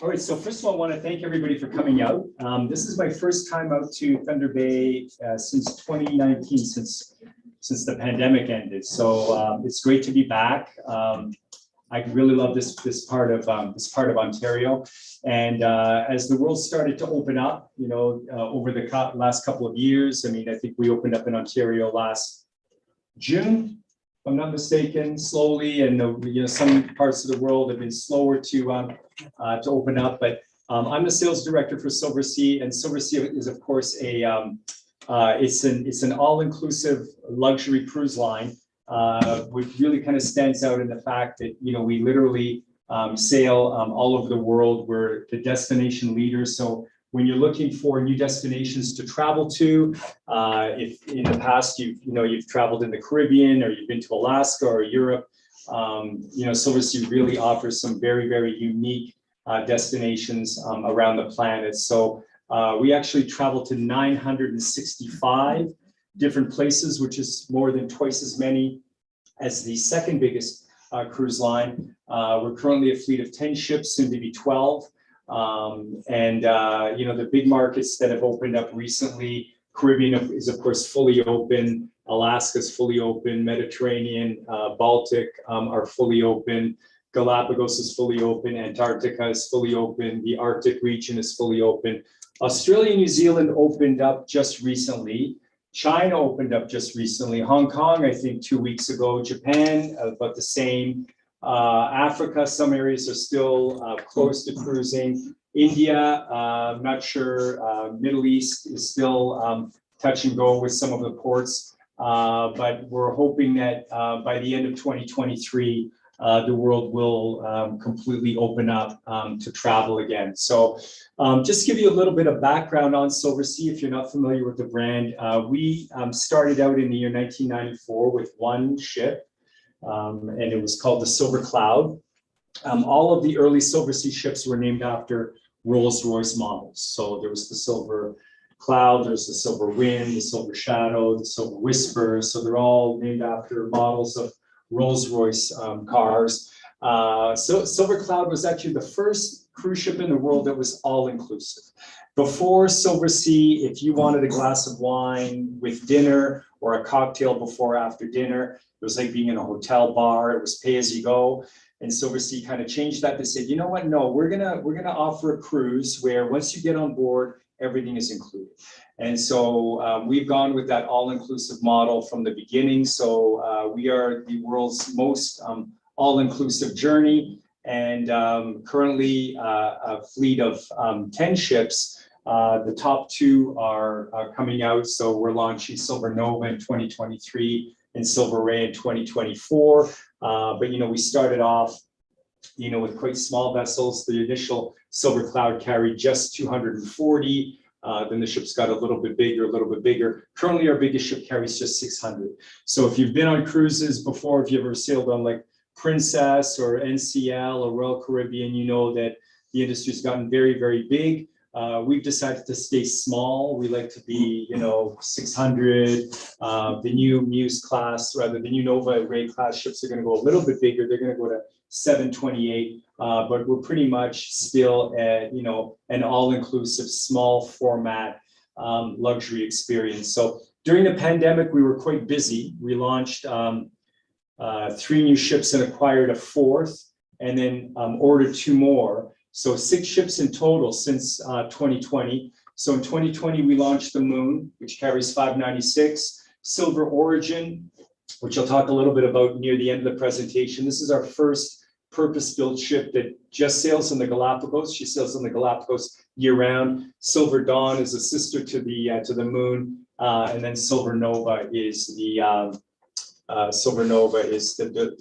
All right, so first of all, I want to thank everybody for coming out. This is my first time out to Thunder Bay since 2019, since the pandemic ended. So it's great to be back. I really love this part of Ontario, and as the world started to open up, over the last couple of years. I mean, I think we opened up in Ontario last June, if I'm not mistaken, slowly, and some parts of the world have been slower to open up. But I'm the sales director for SilverSea, and SilverSea is, of course, it's an all-inclusive luxury cruise line, which really kind of stands out in the fact that we literally sail all over the world. We're the destination leaders. So when you're looking for new destinations to travel to, if in the past you've traveled in the Caribbean, or you've been to Alaska or Europe, SilverSea really offers some very, very unique destinations around the planet. So we actually travel to 965 different places, which is more than twice as many as the second biggest cruise line. We're currently a fleet of 10 ships, soon to be 12. The big markets that have opened up recently, Caribbean is of course fully open, Alaska is fully open, Mediterranean, Baltic are fully open, Galapagos is fully open, Antarctica is fully open, the Arctic region is fully open. Australia and New Zealand opened up just recently. China opened up just recently. Hong Kong, I think 2 weeks ago. Japan, about the same. Africa, some areas are still close to cruising. India, I'm not sure. Middle East is still touch and go with some of the ports. But we're hoping that by the end of 2023, the world will completely open up to travel again. So just give you a little bit of background on SilverSea if you're not familiar with the brand. We started out in the year 1994 with one ship, and it was called the Silver Cloud. All of the early SilverSea ships were named after Rolls-Royce models. So there was the Silver Cloud, there's the Silver Wind, the Silver Shadow, the Silver Whisper. So they're all named after models of Rolls-Royce cars. So Silver Cloud was actually the first cruise ship in the world that was all-inclusive. Before SilverSea, if you wanted a glass of wine with dinner or a cocktail before or after dinner, it was like being in a hotel bar. It was pay as you go. And SilverSea kind of changed that. They said, you know what? No, we're gonna offer a cruise where once you get on board, everything is included. And so we've gone with that all-inclusive model from the beginning. So we are the world's most all-inclusive journey, and currently a fleet of 10 ships. The top two are coming out. So we're launching Silver Nova in 2023 and Silver Ray in 2024. But we started off with quite small vessels. The initial Silver Cloud carried just 240. Then the ships got a little bit bigger. Currently, our biggest ship carries just 600. So if you've been on cruises before, if you ever sailed on like Princess or NCL or Royal Caribbean, you know that the industry's gotten very, very big. We've decided to stay small. We like to be, 600. The new Muse class, rather the new Nova Ray class ships are going to go a little bit bigger. They're going to go to 728. But we're pretty much still at, an all-inclusive small format luxury experience. So during the pandemic, we were quite busy. We launched 3 new ships and acquired a 4th, and then ordered 2 more. So 6 ships in total since 2020. So in 2020, we launched the Moon, which carries 596, Silver Origin, which I'll talk a little bit about near the end of the presentation. This is our first purpose-built ship that just sails on the Galapagos. She sails on the Galapagos year-round. Silver Dawn is a sister to the Moon, and then Silver Nova is the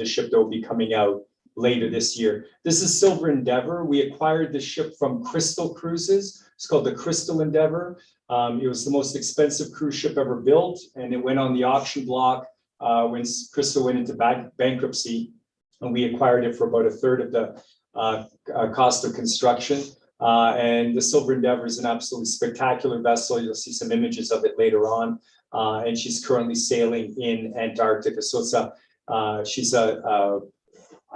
ship that will be coming out later this year. This is Silver Endeavor. We acquired the ship from Crystal Cruises. It's called the Crystal Endeavor. It was the most expensive cruise ship ever built, and it went on the auction block when Crystal went into bankruptcy, and we acquired it for about a third of the cost of construction. And the Silver Endeavor is an absolutely spectacular vessel. You'll see some images of it later on. And she's currently sailing in Antarctica. So it's she's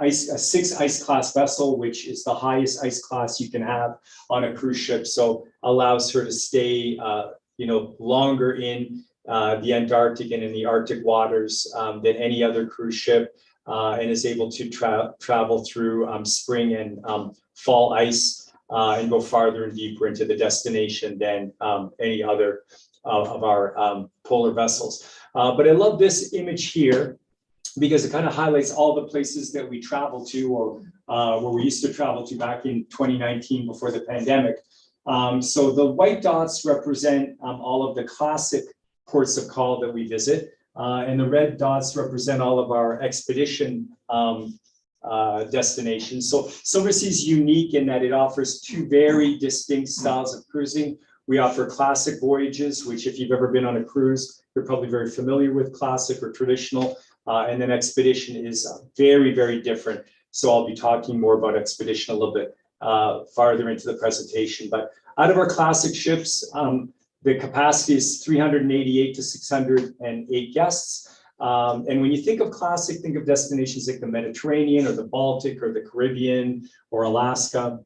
a 6 ice class vessel, which is the highest ice class you can have on a cruise ship. So allows her to stay, longer in the Antarctic and in the Arctic waters than any other cruise ship, and is able to travel through spring and fall ice and go farther and deeper into the destination than any other of our polar vessels. But I love this image here because it kind of highlights all the places that we travel to, or where we used to travel to back in 2019 before the pandemic. So the white dots represent all of the classic ports of call that we visit, and the red dots represent all of our expedition destinations. So SilverSea is unique in that it offers two very distinct styles of cruising. We offer classic voyages, which if you've ever been on a cruise, you're probably very familiar with classic or traditional. And then expedition is very, very different. So I'll be talking more about expedition a little bit farther into the presentation. But out of our classic ships, the capacity is 388 to 608 guests. And when you think of classic, think of destinations like the Mediterranean or the Baltic or the Caribbean or Alaska,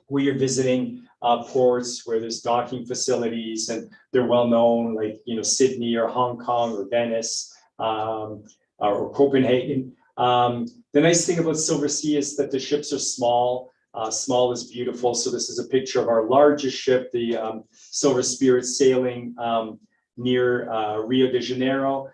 where you're visiting ports where there's docking facilities and they're well known, like Sydney or Hong Kong or Venice or Copenhagen. The nice thing about SilverSea is that the ships are small. Small is beautiful. So this is a picture of our largest ship, the Silver Spirit, sailing near Rio de Janeiro.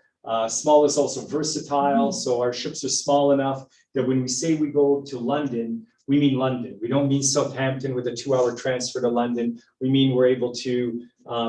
Small is also versatile. So our ships are small enough that when we say we go to London, we mean London. We don't mean Southampton with a 2-hour transfer to London. We mean we're able to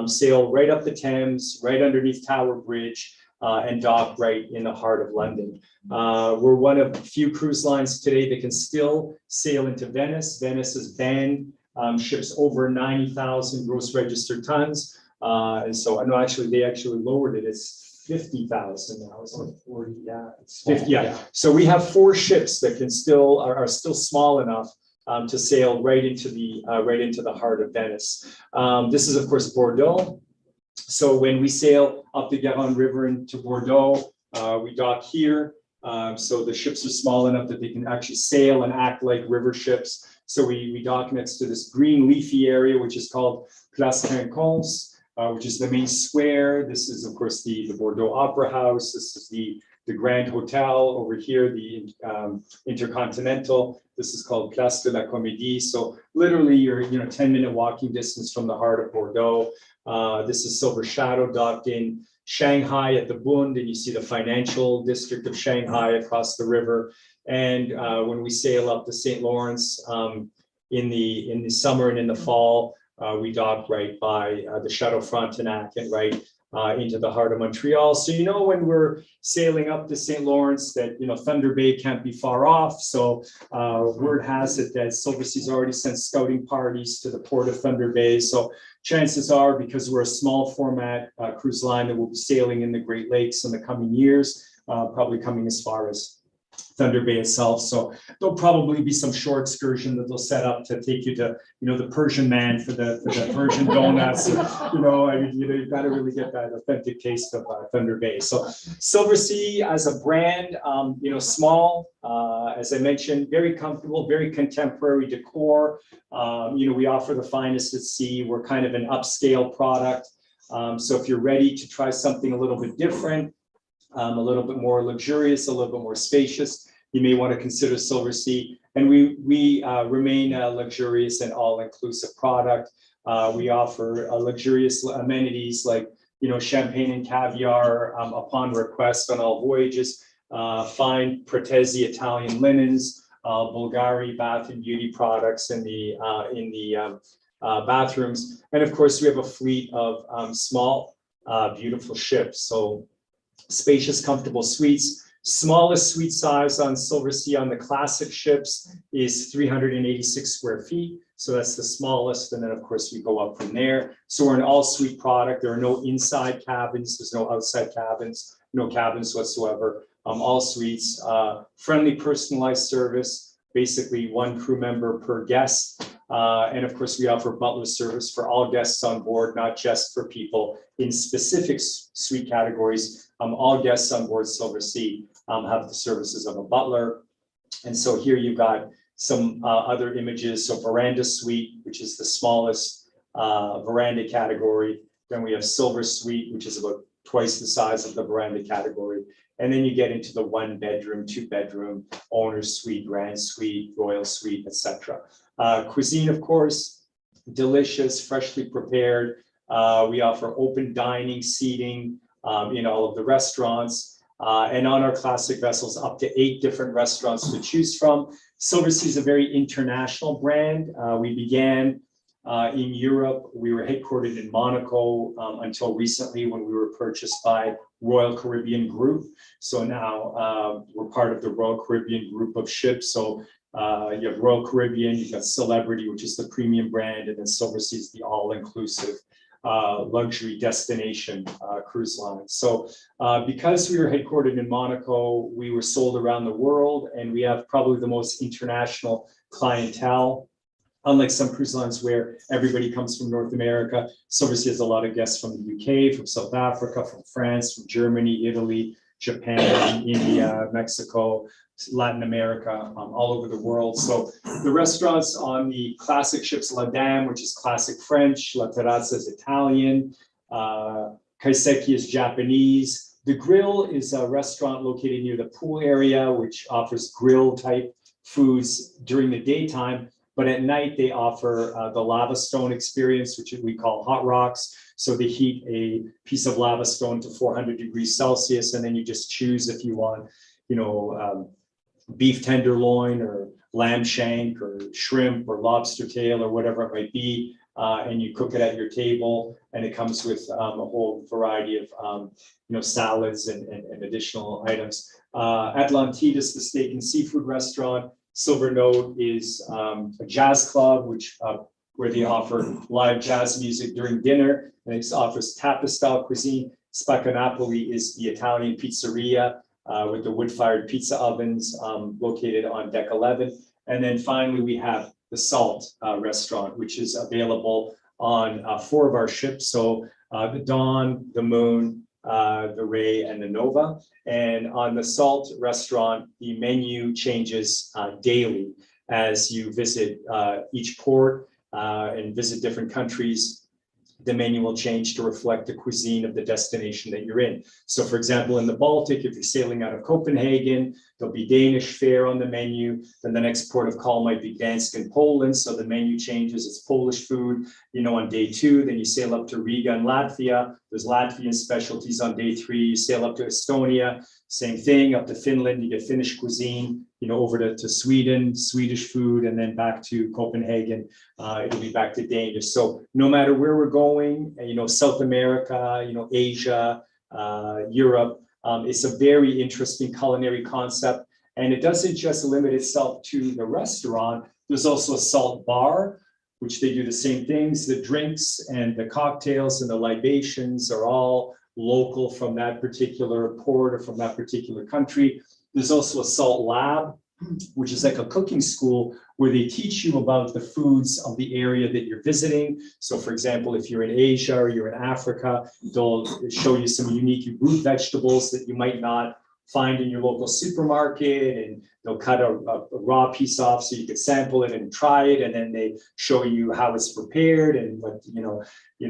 sail right up the Thames, right underneath Tower Bridge, and dock right in the heart of London. We're one of few cruise lines today that can still sail into Venice. Venice has banned ships over 90,000 gross registered tons. And so, no, actually, they actually lowered it. It's 50,000 now. It's like 40, yeah. It's 50, yeah. So we have 4 ships that can still are still small enough to sail right into the heart of Venice. This is, of course, Bordeaux. So when we sail up the Garonne River into Bordeaux, we dock here. So the ships are small enough that they can actually sail and act like river ships. So we dock next to this green leafy area, which is called Place Trinquons, which is the main square. This is, of course, the Bordeaux Opera House. This is the Grand Hotel over here, the Intercontinental. This is called Place de la Comédie. So literally you're 10-minute walking distance from the heart of Bordeaux. This is Silver Shadow docked in Shanghai at the Bund, and you see the financial district of Shanghai across the river. And when we sail up the St. Lawrence in the summer and in the fall, we dock right by the Chateau Frontenac and right into the heart of Montreal. So when we're sailing up the St. Lawrence that Thunder Bay can't be far off. So word has it that SilverSea's already sent scouting parties to the port of Thunder Bay. So chances are, because we're a small format cruise line, that we'll be sailing in the Great Lakes in the coming years, probably coming as far as Thunder Bay itself. So there'll probably be some short excursion that they'll set up to take you to, the Persian man for the Persian donuts. You've got to really get that authentic taste of Thunder Bay. So SilverSea as a brand, small, as I mentioned, very comfortable, very contemporary decor. We offer the finest at sea. We're kind of an upscale product. So if you're ready to try something a little bit different, a little bit more luxurious, a little bit more spacious, you may want to consider SilverSea. And we remain a luxurious and all-inclusive product. We offer luxurious amenities like champagne and caviar upon request on all voyages, fine Pratesi Italian linens, Bulgari bath and beauty products in the bathrooms, and of course we have a fleet of small, beautiful ships. So spacious, comfortable suites. Smallest suite size on SilverSea on the classic ships is 386 square feet. So that's the smallest. And then of course we go up from there. So we're an all suite product. There are no inside cabins. There's no outside cabins, no cabins whatsoever. All suites, friendly personalized service, basically one crew member per guest. And of course we offer butler service for all guests on board, not just for people in specific suite categories. All guests on board SilverSea have the services of a butler. And so here you've got some other images. So veranda suite, which is the smallest veranda category. Then we have silver suite, which is about twice the size of the veranda category. And then you get into the 1 bedroom, 2 bedroom, owner's suite, grand suite, royal suite, etc. Cuisine, of course, delicious, freshly prepared. We offer open dining, seating in all of the restaurants. And on our classic vessels, up to 8 different restaurants to choose from. SilverSea is a very international brand. We began in Europe. We were headquartered in Monaco until recently when we were purchased by Royal Caribbean Group. So now we're part of the Royal Caribbean Group of ships. So you have Royal Caribbean, you've got Celebrity, which is the premium brand, and then SilverSea is the all-inclusive luxury destination cruise line. So because we were headquartered in Monaco, we were sold around the world, and we have probably the most international clientele. Unlike some cruise lines where everybody comes from North America, SilverSea has a lot of guests from the UK, from South Africa, from France, from Germany, Italy, Japan, India, Mexico, Latin America, all over the world. So the restaurants on the classic ships, La Dame, which is classic French, La Terrazza is Italian, Kaiseki is Japanese. The Grill is a restaurant located near the pool area, which offers grill type foods during the daytime. But at night, they offer the lava stone experience, which we call hot rocks. So they heat a piece of lava stone to 400 degrees Celsius, and then you just choose if you want, beef tenderloin or lamb shank or shrimp or lobster tail or whatever it might be, and you cook it at your table. And it comes with a whole variety of salads and additional items. Atlantides, the steak and seafood restaurant. Silver Note is a jazz club, where they offer live jazz music during dinner, and it offers tapas-style cuisine. Spaccanapoli is the Italian pizzeria with the wood-fired pizza ovens located on deck 11. And then finally, we have the Salt restaurant, which is available on 4 of our ships. So the Dawn, the Moon, the Ray, and the Nova. And on the Salt restaurant, the menu changes daily as you visit each port and visit different countries. The menu will change to reflect the cuisine of the destination that you're in. So for example, in the Baltic, if you're sailing out of Copenhagen, there'll be Danish fare on the menu. Then the next port of call might be Gdansk in Poland. So the menu changes, it's Polish food, on day 2. Then you sail up to Riga in Latvia. There's Latvian specialties on day 3. You sail up to Estonia, same thing. Up to Finland, you get Finnish cuisine. Over to Sweden, Swedish food, and then back to Copenhagen, it'll be back to Danish. So no matter where we're going, South America, Asia, Europe, it's a very interesting culinary concept. And it doesn't just limit itself to the restaurant. There's also a salt bar, which they do the same things. The drinks and the cocktails and the libations are all local from that particular port or from that particular country. There's also a salt lab, which is like a cooking school where they teach you about the foods of the area that you're visiting. So for example, if you're in Asia or you're in Africa, they'll show you some unique root vegetables that you might not find in your local supermarket, and they'll cut a raw piece off so you could sample it and try it, and then they show you how it's prepared and what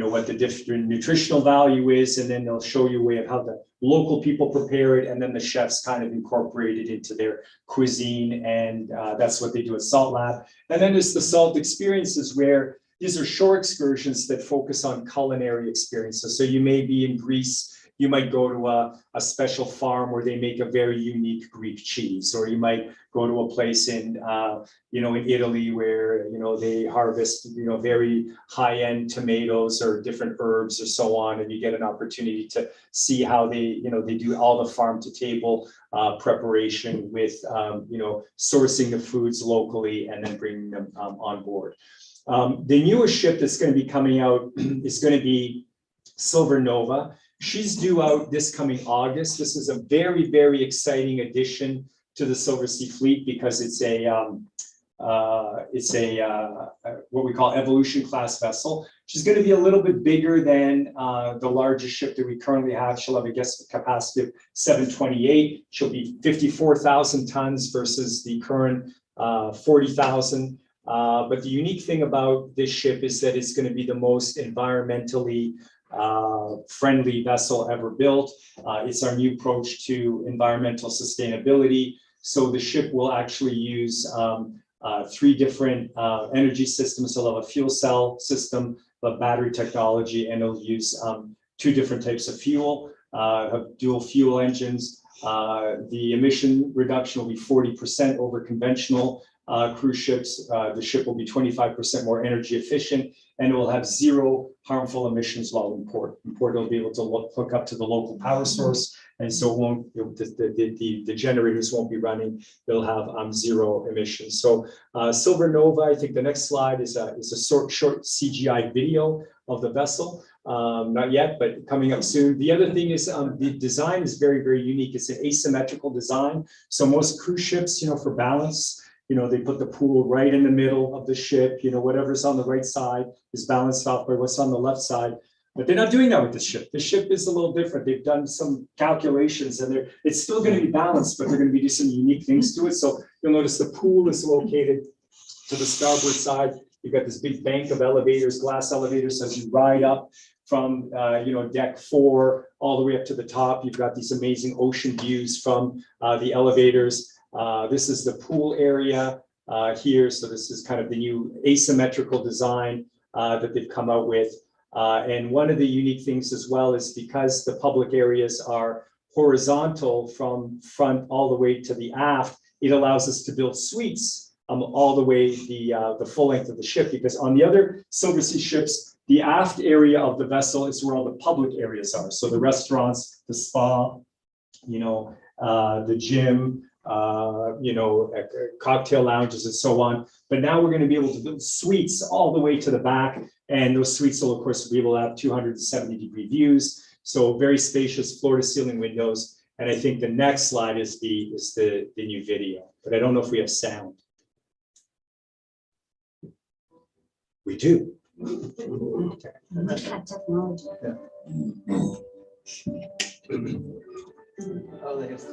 what the different nutritional value is, and then they'll show you a way of how the local people prepare it, and then the chefs kind of incorporate it into their cuisine, and that's what they do at Salt Lab. And then there's the Salt Experiences, where these are shore excursions that focus on culinary experiences. So you may be in Greece. You might go to a special farm where they make a very unique Greek cheese, or you might go to a place in Italy where they harvest very high-end tomatoes or different herbs or so on, and you get an opportunity to see how they do all the farm-to-table preparation with sourcing the foods locally and then bringing them on board. The newest ship that's going to be coming out is going to be Silver Nova. She's due out this coming August. This is a very, very exciting addition to the SilverSea fleet because it's a what we call evolution class vessel. She's going to be a little bit bigger than the largest ship that we currently have. She'll have a guest capacity of 728. She'll be 54,000 tons versus the current 40,000. But the unique thing about this ship is that it's going to be the most environmentally friendly vessel ever built. It's our new approach to environmental sustainability. So the ship will actually use 3 different energy systems. It'll have a fuel cell system, a battery technology, and it'll use 2 different types of fuel, have dual fuel engines. The emission reduction will be 40% over conventional cruise ships. The ship will be 25% more energy efficient, and it will have 0 harmful emissions while in port. In port, it'll be able to hook up to the local power source, and so it won't, the generators won't be running. They'll have 0 emissions. So Silver Nova, I think the next slide is a short CGI video of the vessel. Not yet, but coming up soon. The other thing is the design is very, very unique. It's an asymmetrical design. So most cruise ships, for balance, they put the pool right in the middle of the ship. Whatever's on the right side is balanced off by what's on the left side. But they're not doing that with this ship. The ship is a little different. They've done some calculations, and it's still going to be balanced, but they're going to do some unique things to it. So you'll notice the pool is located to the starboard side. You've got this big bank of elevators, glass elevators, as you ride up from deck 4 all the way up to the top. You've got these amazing ocean views from the elevators. This is the pool area here. So this is kind of the new asymmetrical design that they've come out with. And one of the unique things as well is because the public areas are horizontal from front all the way to the aft, it allows us to build suites all the way the full length of the ship, because on the other SilverSea ships, the aft area of the vessel is where all the public areas are. So the restaurants, the spa, the gym, cocktail lounges and so on. But now we're going to be able to build suites all the way to the back. And those suites will, of course, be able to have 270-degree views. So very spacious floor to ceiling windows. And I think the next slide is the new video, but I don't know if we have sound. We do. Okay. Yeah. Oh, there's.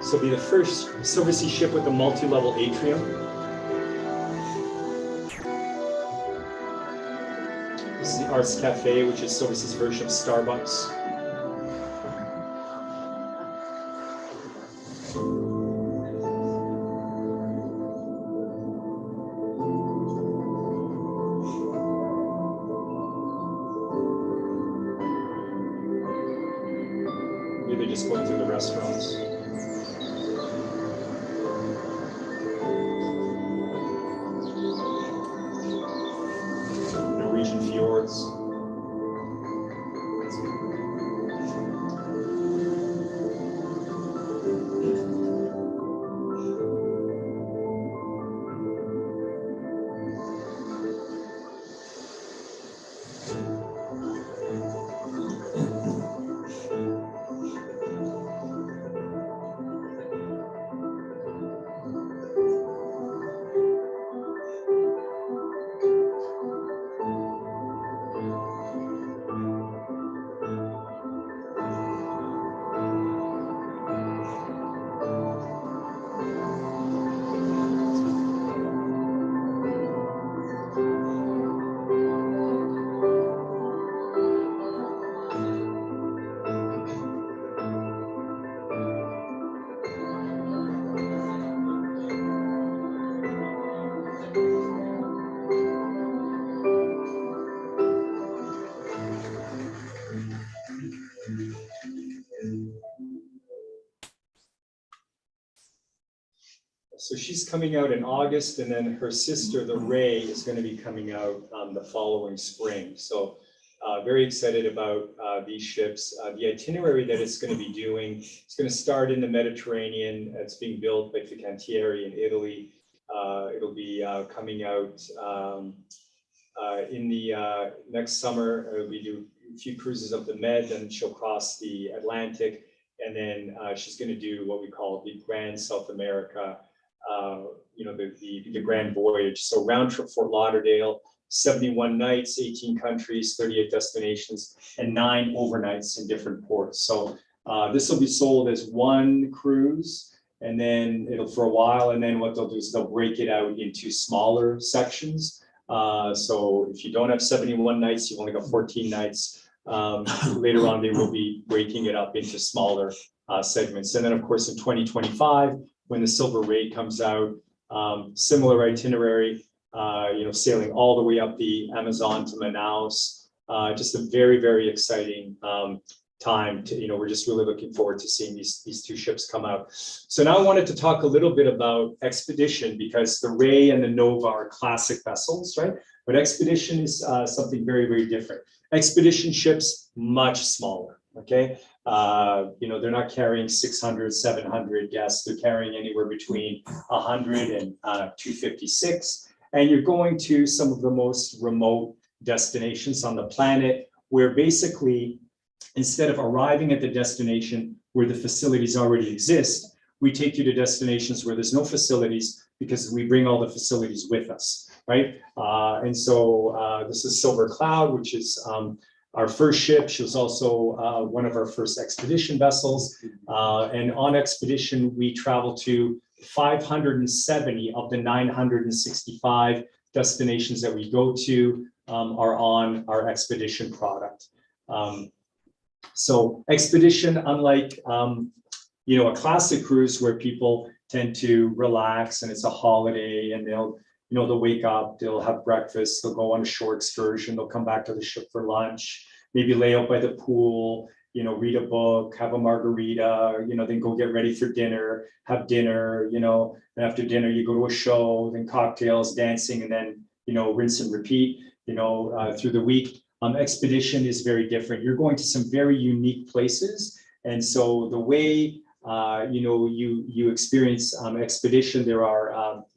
So it'll be the first SilverSea ship with a multi-level atrium. This is the Arts Cafe, which is SilverSea's version of Starbucks. Maybe just going through the restaurants. Norwegian fjords. So she's coming out in August, and then her sister, the Ray, is going to be coming out the following spring. So very excited about these ships. The itinerary that it's going to be doing, it's going to start in the Mediterranean. It's being built by Fincantieri in Italy. It'll be coming out in the next summer. We do a few cruises up the Med, and she'll cross the Atlantic and then she's going to do what we call the Grand South America, the Grand Voyage. So round trip Fort Lauderdale, 71 nights, 18 countries, 38 destinations, and 9 overnights in different ports. So this will be sold as one cruise, and then it'll for a while, and then what they'll do is they'll break it out into smaller sections. So if you don't have 71 nights, you've only got 14 nights. Later on, they will be breaking it up into smaller segments. And then, of course, in 2025, when the Silver Ray comes out, similar itinerary, sailing all the way up the Amazon to Manaus. Just a very, very exciting time to, we're just really looking forward to seeing these 2 ships come out. So now I wanted to talk a little bit about Expedition, because the Ray and the Nova are classic vessels, right? But Expedition is something very, very different. Expedition ships, much smaller, okay? They're not carrying 600, 700 guests. They're carrying anywhere between 100 and 256. And you're going to some of the most remote destinations on the planet, where basically, instead of arriving at the destination where the facilities already exist, we take you to destinations where there's no facilities, because we bring all the facilities with us, right? And so this is Silver Cloud, which is our first ship. She was also one of our first expedition vessels. And on Expedition, we travel to 570 of the 965 destinations that we go to are on our Expedition product. So Expedition, unlike a classic cruise where people tend to relax and it's a holiday, and they'll wake up, they'll have breakfast, they'll go on a short excursion, they'll come back to the ship for lunch, maybe lay out by the pool, read a book, have a margarita, then go get ready for dinner, have dinner, and after dinner you go to a show, then cocktails, dancing, and then, rinse and repeat, through the week. Expedition is very different. You're going to some very unique places. And so the way, you experience Expedition,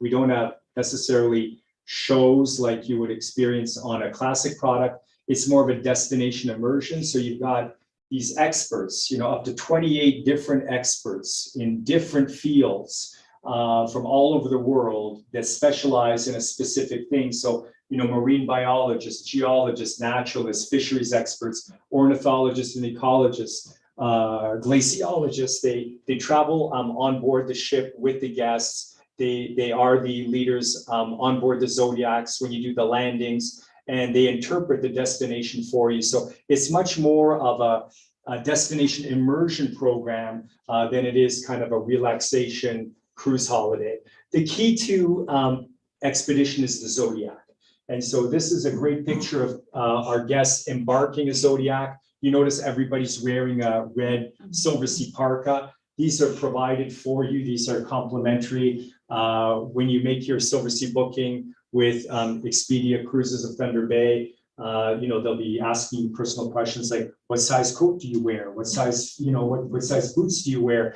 we don't have necessarily shows like you would experience on a classic product. It's more of a destination immersion. So you've got these experts, up to 28 different experts in different fields from all over the world that specialize in a specific thing. So, marine biologists, geologists, naturalists, fisheries experts, ornithologists and ecologists, glaciologists. They travel on board the ship with the guests. They are the leaders on board the Zodiacs when you do the landings, and they interpret the destination for you. So it's much more of a destination immersion program than it is kind of a relaxation cruise holiday. The key to Expedition is the Zodiac. And so this is a great picture of our guests embarking a Zodiac. You notice everybody's wearing a red SilverSea parka. These are provided for you. These are complimentary. When you make your SilverSea booking with Expedia Cruises of Thunder Bay, they'll be asking you personal questions like, what size coat do you wear? What size, what size boots do you wear?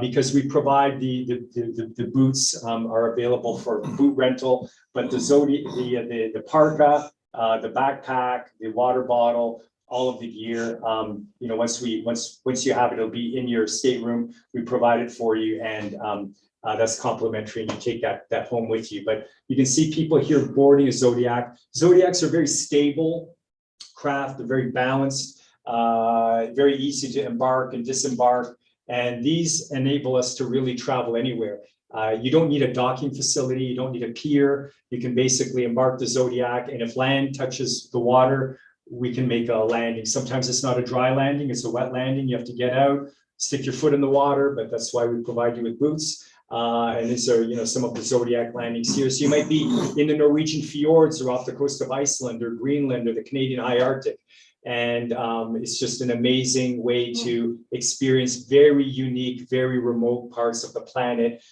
Because we provide the boots are available for boot rental, but the parka, the backpack, the water bottle, all of the gear, once you have it, it'll be in your stateroom. We provide it for you, and that's complimentary, and you take that home with you. But you can see people here boarding a Zodiac. Zodiacs are very stable craft. They're very balanced, very easy to embark and disembark. And these enable us to really travel anywhere. You don't need a docking facility. You don't need a pier. You can basically embark the Zodiac, and if land touches the water, we can make a landing. Sometimes it's not a dry landing, it's a wet landing. You have to get out, stick your foot in the water, but that's why we provide you with boots. And these are, some of the Zodiac landings here. So you might be in the Norwegian fjords or off the coast of Iceland or Greenland or the Canadian high Arctic. And it's just an amazing way to experience very unique, very remote parts of the planet.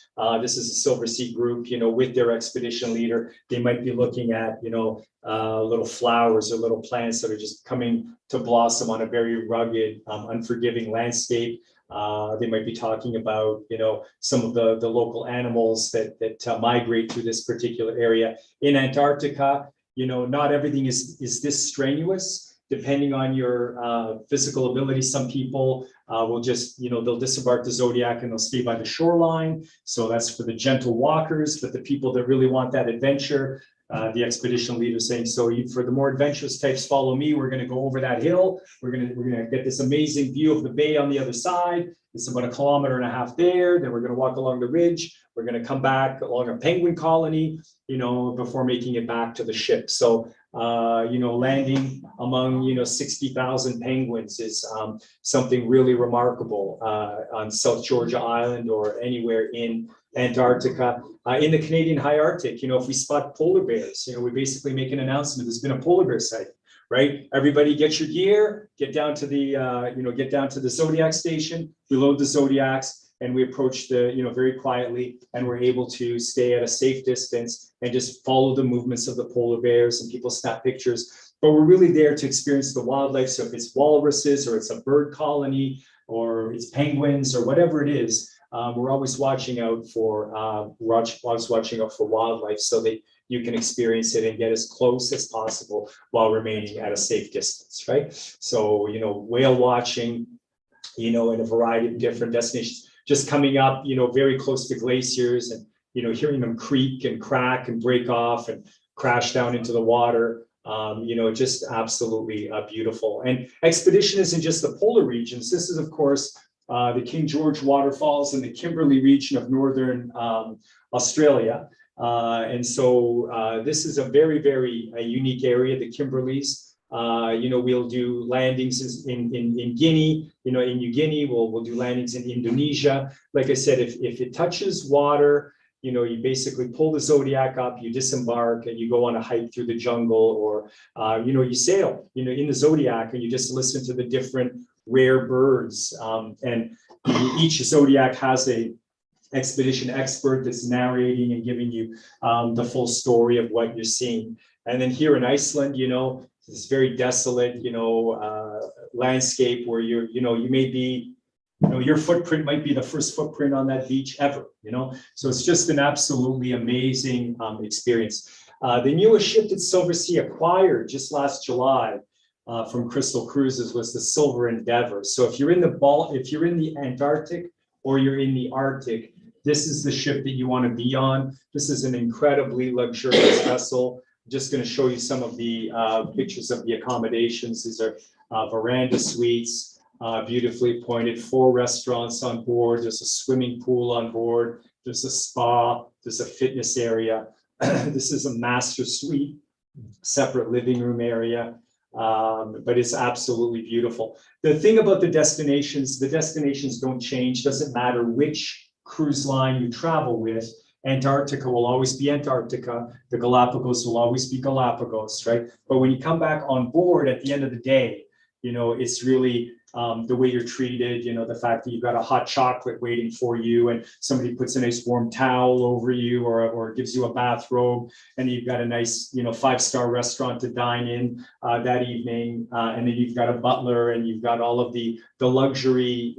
This is a SilverSea group, with their expedition leader. They might be looking at, little flowers or little plants that are just coming to blossom on a very rugged, unforgiving landscape. They might be talking about, some of the local animals that migrate through this particular area. In Antarctica, not everything is this strenuous. depending on your physical ability. Some people will just, they'll disembark the Zodiac and they'll stay by the shoreline. So that's for the gentle walkers, but the people that really want that adventure, the expedition leader saying, so for the more adventurous types, follow me. We're going to go over that hill. We're going to get this amazing view of the bay on the other side. It's about 1.5 kilometers there. Then we're going to walk along the ridge. We're going to come back along a penguin colony, before making it back to the ship. So, landing among, 60,000 penguins is something really remarkable on South Georgia Island or anywhere in Antarctica. In the Canadian high Arctic, if we spot polar bears, we basically make an announcement. There's been a polar bear sighting, right? Everybody get your gear, get down to the Zodiac station. We load the Zodiacs and we approach very quietly, and we're able to stay at a safe distance and just follow the movements of the polar bears, and people snap pictures. But we're really there to experience the wildlife. So if it's walruses or it's a bird colony or it's penguins or whatever it is, we're always watching out for wildlife so that you can experience it and get as close as possible while remaining at a safe distance, right? So, whale watching, in a variety of different destinations, just coming up, very close to glaciers and, hearing them creak and crack and break off and crash down into the water. Just absolutely beautiful. And expedition isn't just the polar regions. This is, of course, the King George waterfalls in the Kimberley region of northern Australia. And so this is a very, very unique area, the Kimberleys. We'll do landings in Guinea, in New Guinea, we'll do landings in Indonesia. Like I said, if it touches water, you basically pull the Zodiac up, you disembark and you go on a hike through the jungle, or, you sail, in the Zodiac, and you just listen to the different rare birds. And each Zodiac has a expedition expert that's narrating and giving you the full story of what you're seeing. And then here in Iceland, this very desolate, landscape where you may be, your footprint might be the first footprint on that beach ever, So it's just an absolutely amazing experience. The newest ship that SilverSea acquired just last July from Crystal Cruises was the Silver Endeavor. So if you're in the Antarctic or you're in the Arctic, this is the ship that you want to be on. This is an incredibly luxurious vessel. I'm just going to show you some of the pictures of the accommodations. These are veranda suites, beautifully appointed, 4 restaurants on board. There's a swimming pool on board. There's a spa. There's a fitness area. This is a master suite, separate living room area. But it's absolutely beautiful. The thing about the destinations don't change. Doesn't matter which cruise line you travel with. Antarctica will always be Antarctica. The Galapagos will always be Galapagos, right? But when you come back on board at the end of the day, it's really the way you're treated, the fact that you've got a hot chocolate waiting for you and somebody puts a nice warm towel over you or gives you a bathrobe, and you've got a nice, 5-star restaurant to dine in that evening. And then you've got a butler and you've got all of the luxury,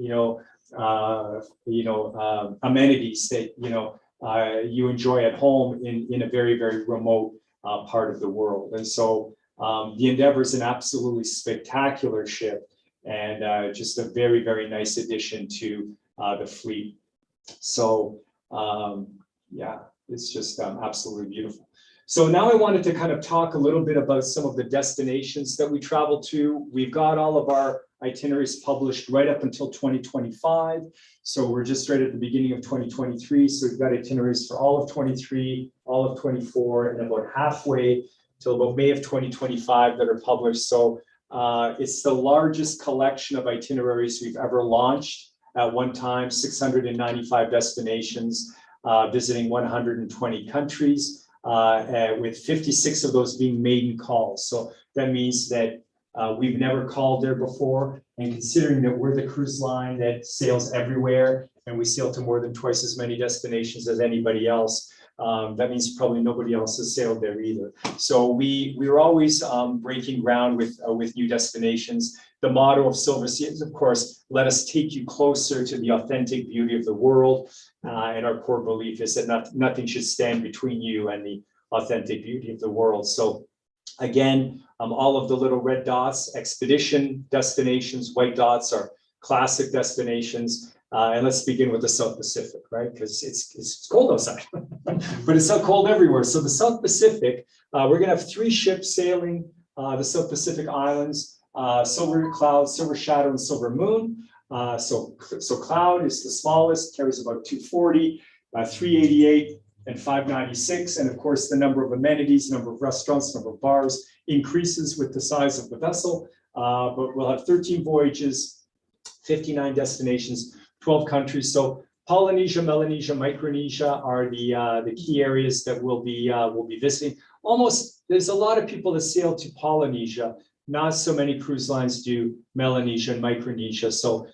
amenities that, you enjoy at home in a very, very remote part of the world. And so the Endeavor is an absolutely spectacular ship and just a very, very nice addition to the fleet. So it's just absolutely beautiful. So now I wanted to kind of talk a little bit about some of the destinations that we travel to. We've got all of our itineraries published right up until 2025. So we're just right at the beginning of 2023. So we've got itineraries for all of 23, all of 24, and about halfway till about May of 2025 that are published. So it's the largest collection of itineraries we've ever launched at one time, 695 destinations, visiting 120 countries. With 56 of those being maiden calls. So that means that we've never called there before. And considering that we're the cruise line that sails everywhere and we sail to more than twice as many destinations as anybody else, that means probably nobody else has sailed there either. So we're always breaking ground with new destinations. The motto of SilverSea is, of course, let us take you closer to the authentic beauty of the world. And our core belief is that nothing should stand between you and the authentic beauty of the world. So Again, all of the little red dots, expedition destinations, white dots are classic destinations. And let's begin with the South Pacific, right? Because it's cold outside, but it's not cold everywhere. So the South Pacific, we're going to have 3 ships sailing the South Pacific Islands, Silver Cloud, Silver Shadow, and Silver Moon. So Cloud is the smallest, carries about 240, 388, and 596. And of course, the number of amenities, number of restaurants, number of bars increases with the size of the vessel. But we'll have 13 voyages, 59 destinations, 12 countries. So Polynesia, Melanesia, Micronesia are the key areas that we'll be visiting. There's a lot of people that sail to Polynesia. Not so many cruise lines do Melanesia and Micronesia. So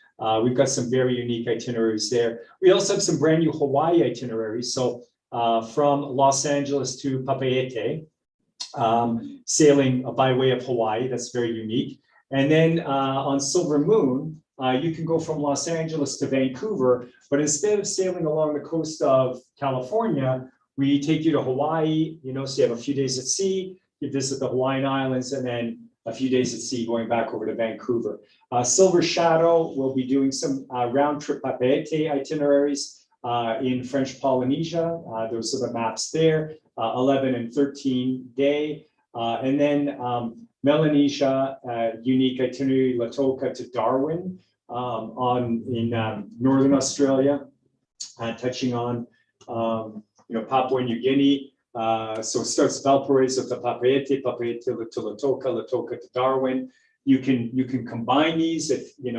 we've got some very unique itineraries there. We also have some brand new Hawaii itineraries. So from Los Angeles to Papeete, sailing by way of Hawaii. That's very unique. And then on Silver Moon, you can go from Los Angeles to Vancouver, but instead of sailing along the coast of California, we take you to Hawaii, so you have a few days at sea, you visit the Hawaiian Islands, and then a few days at sea going back over to Vancouver. Silver Shadow will be doing some round trip Papeete itineraries in French Polynesia. Those are the maps there, 11 and 13 day. And then Melanesia, unique itinerary, Lautoka to Darwin in Northern Australia, touching on Papua New Guinea. So it starts Valparaiso to Papeete, Papeete to Lautoka, Lautoka to Darwin. You can combine these if you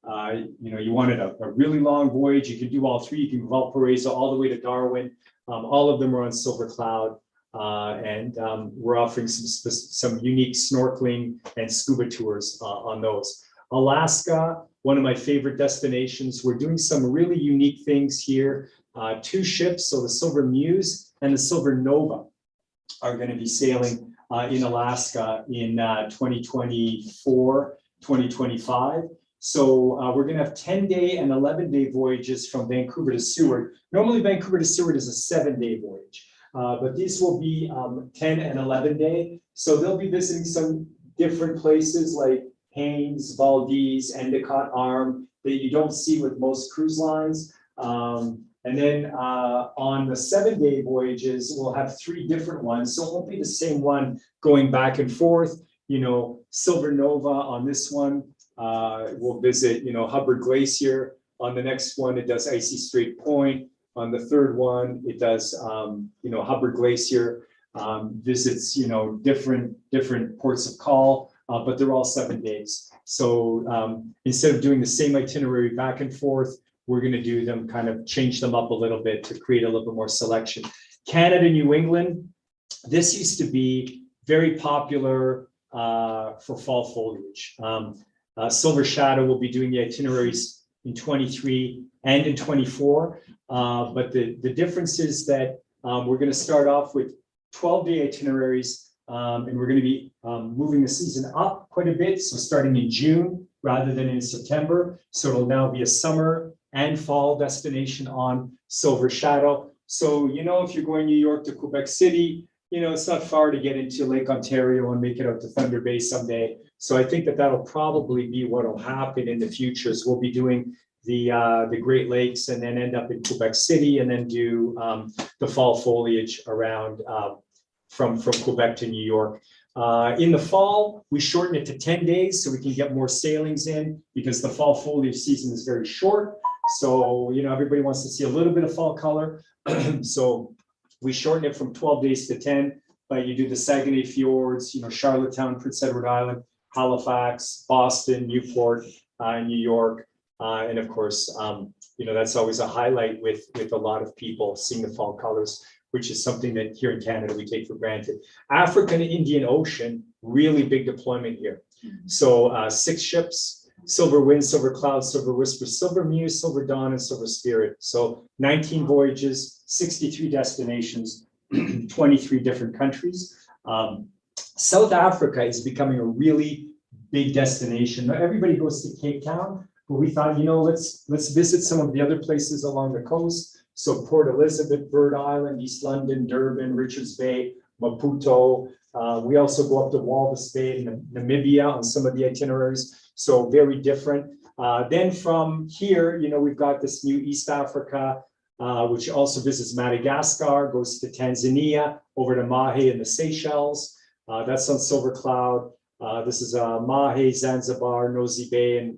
wanted a really long voyage. You can do all 3. You can Valparaiso all the way to Darwin. All of them are on Silver Cloud. And we're offering some unique snorkeling and scuba tours on those. Alaska, one of my favorite destinations. We're doing some really unique things here. 2 ships, so the Silver Muse and the Silver Nova are going to be sailing in Alaska in 2024, 2025. So we're going to have 10-day and 11-day voyages from Vancouver to Seward. Normally Vancouver to Seward is a 7-day voyage. But these will be 10 and 11 day. So they'll be visiting some different places like Haines, Valdez, Endicott Arm that you don't see with most cruise lines. And then on the 7-day voyages, we'll have 3 different ones. So it won't be the same one going back and forth. Silver Nova on this one, we'll visit, Hubbard Glacier. On the next one, it does Icy Strait Point. On the 3rd one, it does, Hubbard Glacier, visits, different ports of call, but they're all 7 days. So instead of doing the same itinerary back and forth, we're going to do them, kind of change them up a little bit to create a little bit more selection. Canada, New England, this used to be very popular for fall foliage. Silver Shadow will be doing the itineraries in 23 and in 24. But the difference is that we're going to start off with 12-day itineraries, and we're going to be moving the season up quite a bit. So starting in June rather than in September. So it'll now be a summer and fall destination on Silver Shadow. So, if you're going New York to Quebec City, it's not far to get into Lake Ontario and make it out to Thunder Bay someday. So I think that'll probably be what will happen in the future. Is we'll be doing the Great Lakes and then end up in Quebec City and then do the fall foliage around from Quebec to New York. In the fall, we shorten it to 10 days so we can get more sailings in because the fall foliage season is very short. So, everybody wants to see a little bit of fall color. So we shorten it from 12 days to 10, but you do the Saguenay Fjords, Charlottetown, Prince Edward Island, Halifax, Boston, Newport, New York. And of course, that's always a highlight with a lot of people seeing the fall colors, which is something that here in Canada we take for granted. Africa and Indian Ocean, really big deployment here. So 6 ships, Silver Wind, Silver Cloud, Silver Whisper, Silver Muse, Silver Dawn, and Silver Spirit. So 19 voyages, 63 destinations, 23 different countries. South Africa is becoming a really big destination. Not everybody goes to Cape Town, but we thought, let's visit some of the other places along the coast. So Port Elizabeth, Bird Island, East London, Durban, Richards Bay, Maputo, We also go up to Walvis Bay in Namibia on some of the itineraries, so very different. Then from here, we've got this new East Africa, which also visits Madagascar, goes to Tanzania, over to Mahe and the Seychelles. That's on Silver Cloud. This is Mahe, Zanzibar, Nosy Bay, and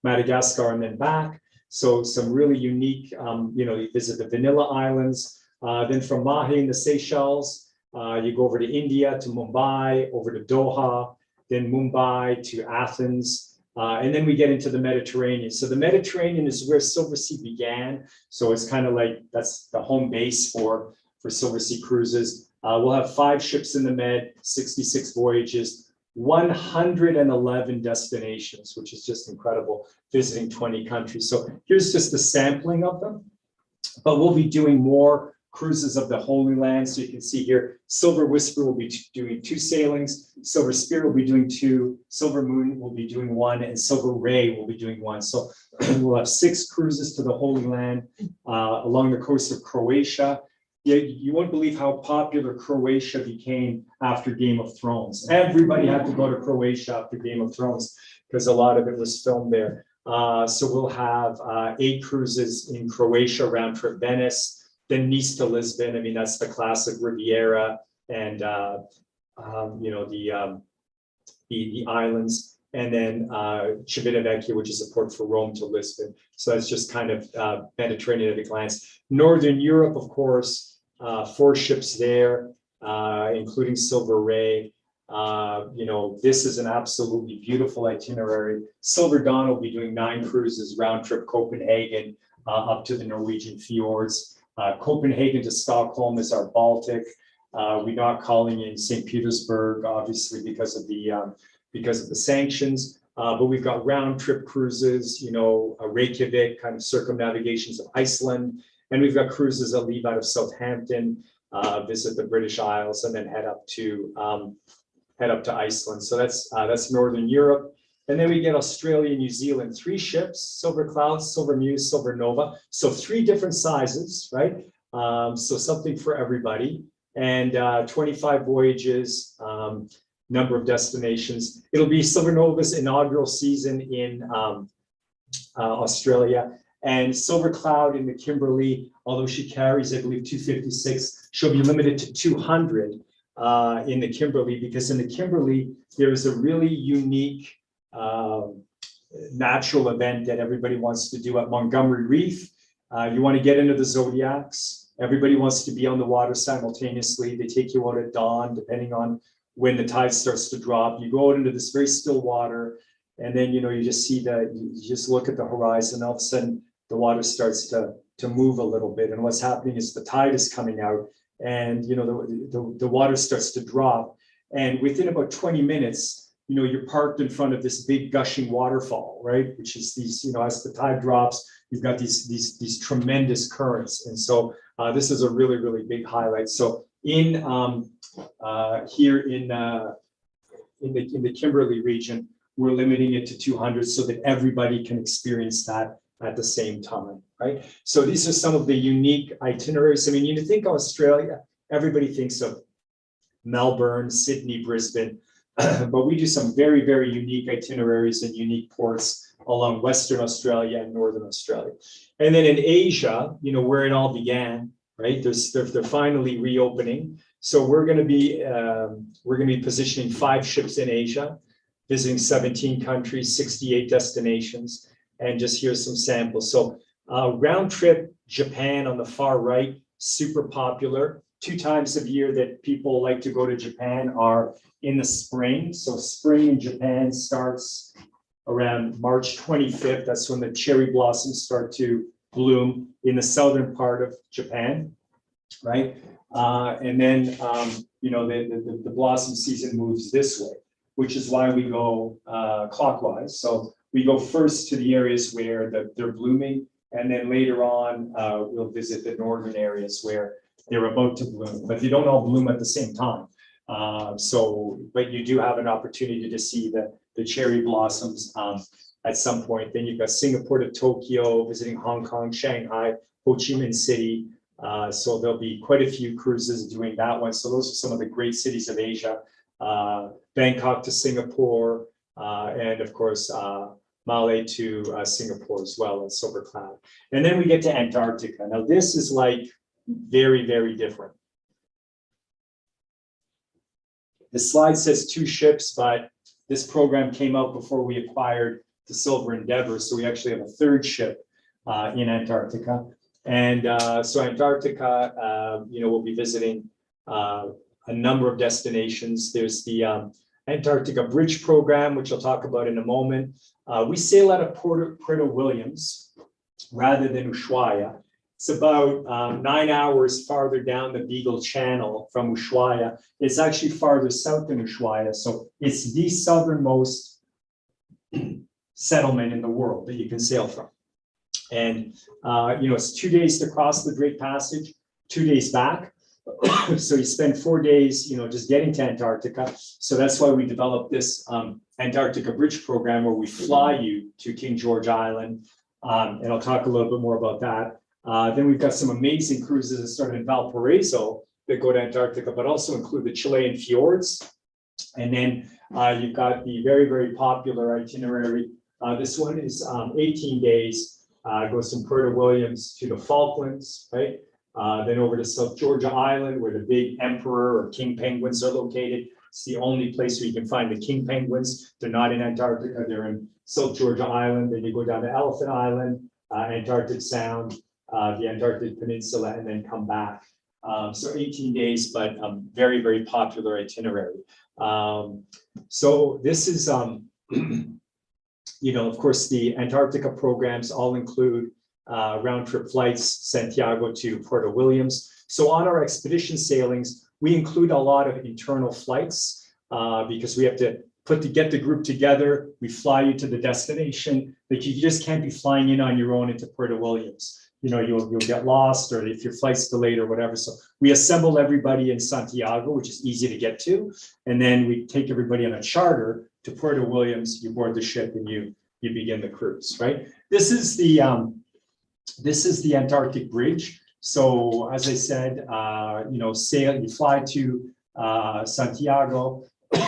Madagascar, and then back. So some really unique, you visit the Vanilla Islands. Then from Mahe in the Seychelles, you go over to India, to Mumbai, over to Doha, then Mumbai to Athens. And then we get into the Mediterranean. So the Mediterranean is where SilverSea began. So it's kind of like, that's the home base for SilverSea Cruises. We'll have 5 ships in the Med, 66 voyages, 111 destinations, which is just incredible, visiting 20 countries. So here's just a sampling of them, but we'll be doing more cruises of the Holy Land. So you can see here, Silver Whisper will be doing 2 sailings, Silver Spirit will be doing 2, Silver Moon will be doing 1, and Silver Ray will be doing 1. So we'll have 6 cruises to the Holy Land along the coast of Croatia. You won't believe how popular Croatia became after Game of Thrones. Everybody had to go to Croatia after Game of Thrones because a lot of it was filmed there. So we'll have 8 cruises in Croatia, round trip Venice, then Nice to Lisbon. I mean, that's the classic Riviera, and the islands, and then Civitavecchia, which is a port for Rome, to Lisbon. So that's just kind of Mediterranean at a glance. Northern Europe, of course, 4 ships there, including Silver Ray. This is an absolutely beautiful itinerary. Silver Dawn will be doing 9 cruises, round trip Copenhagen up to the Norwegian fjords. Copenhagen to Stockholm is our Baltic. We're not calling in St. Petersburg, obviously, because of the sanctions. But we've got round trip cruises, Reykjavik, kind of circumnavigations of Iceland. And we've got cruises that leave out of Southampton, visit the British Isles, and then head up to Iceland. So that's Northern Europe. And then we get Australia, New Zealand, 3 ships, Silver Cloud, Silver Muse, Silver Nova. So 3 different sizes, right? So something for everybody. And 25 voyages, number of destinations. It'll be Silver Nova's inaugural season in Australia. And Silver Cloud in the Kimberley, although she carries, I believe, 256, she'll be limited to 200 in the Kimberley, because in the Kimberley, there is a really unique natural event that everybody wants to do at Montgomery Reef. You want to get into the zodiacs. Everybody wants to be on the water simultaneously. They take you out at dawn, depending on when the tide starts to drop. You go out into this very still water, and then you just see you just look at the horizon. All of a sudden, the water starts to move a little bit, and what's happening is the tide is coming out, and the water starts to drop, and within about 20 minutes. You're parked in front of this big gushing waterfall, right? Which is these, as the tide drops, you've got these tremendous currents. And so this is a really, really big highlight. So in here in the Kimberley region, we're limiting it to 200 so that everybody can experience that at the same time, right? So these are some of the unique itineraries. I mean, you think of Australia, everybody thinks of Melbourne, Sydney, Brisbane. But we do some very, very unique itineraries and unique ports along Western Australia and Northern Australia. And then in Asia, where it all began, right? They're finally reopening. So we're going to be positioning 5 ships in Asia, visiting 17 countries, 68 destinations, and just here's some samples. So round trip Japan on the far right, super popular. 2 times of year that people like to go to Japan are in the spring. So spring in Japan starts around March 25th. That's when the cherry blossoms start to bloom in the southern part of Japan, right? And then, the blossom season moves this way, which is why we go clockwise. So we go first to the areas where they're blooming, and then later on, we'll visit the northern areas where they're about to bloom, but they don't all bloom at the same time. But you do have an opportunity to see the cherry blossoms at some point. Then you've got Singapore to Tokyo, visiting Hong Kong, Shanghai, Ho Chi Minh City, So there'll be quite a few cruises doing that one. So those are some of the great cities of Asia, Bangkok to Singapore, and of course, Male to Singapore as well, and Silver Cloud. And then we get to Antarctica. Now this is like very, very different. The slide says 2 ships, but this program came out before we acquired the Silver Endeavor. So we actually have a 3rd ship in Antarctica. And so Antarctica, we'll be visiting a number of destinations. There's the Antarctica Bridge program, which I'll talk about in a moment. We sail out of Puerto Williams rather than Ushuaia. It's about 9 hours farther down the Beagle Channel from Ushuaia. It's actually farther south than Ushuaia. So it's the southernmost settlement in the world that you can sail from. And, it's 2 days to cross the Great Passage, 2 days back. So you spend 4 days, just getting to Antarctica. So that's why we developed this Antarctica Bridge program where we fly you to King George Island. And I'll talk a little bit more about that. Then we've got some amazing cruises that start in Valparaiso that go to Antarctica, but also include the Chilean fjords. And then you've got the very, very popular itinerary. This one is 18 days. Goes from Puerto Williams to the Falklands, right? Then over to South Georgia Island, where the big emperor or king penguins are located. It's the only place where you can find the king penguins. They're not in Antarctica, they're in South Georgia Island. Then you go down to Elephant Island, Antarctic Sound, the Antarctic Peninsula, and then come back. So 18 days, but very, very popular itinerary. So this is, of course, the Antarctica programs all include round trip flights, Santiago to Puerto Williams. So on our expedition sailings, we include a lot of internal flights because we have to get the group together. We fly you to the destination. Like you just can't be flying in on your own into Puerto Williams. You'll get lost, or if your flight's delayed or whatever. So we assemble everybody in Santiago, which is easy to get to. And then we take everybody on a charter to Puerto Williams. You board the ship and you begin the cruise, right? This is the Antarctic Bridge. So as I said, you fly to Santiago,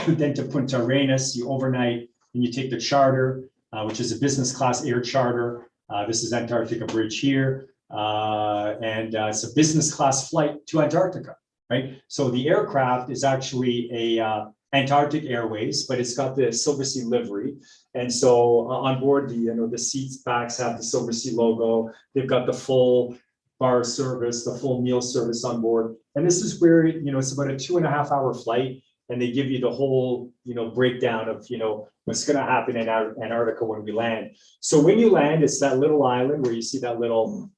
then to Punta Arenas, you overnight, and you take the charter, which is a business class air charter. This is Antarctica Bridge here, and it's a business class flight to Antarctica, right? So the aircraft is actually a Antarctic Airways, but it's got the SilverSea livery. And so on board, the seats backs have the SilverSea logo. They've got the full bar service, the full meal service on board. And this is where, it's about a 2.5 hour flight. And they give you the whole, breakdown of, what's going to happen in Antarctica when we land. So when you land, it's that little island where you see that little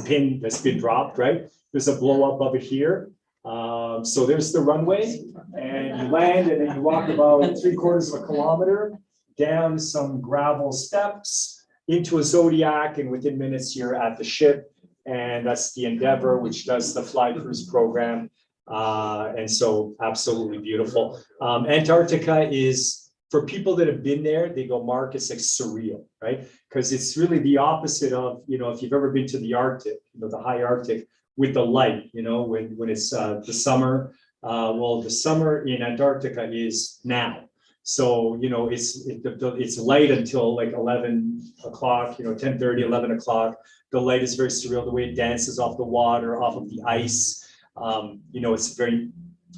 pin that's been dropped, right? There's a blow up of it here. So there's the runway, and you land, and then you walk about 3/4 of a kilometer down some gravel steps into a Zodiac, and within minutes you're at the ship. And that's the Endeavor, which does the fly cruise program. And so absolutely beautiful. Antarctica is, for people that have been there, they go, Mark, it's like surreal, right? Because it's really the opposite of, if you've ever been to the Arctic, the high Arctic, with the light, when it's the summer. Well, the summer in Antarctica is now. So, it's light until like 11 o'clock, 10:30, 11 o'clock. The light is very surreal, the way it dances off the water, off of the ice. It's a very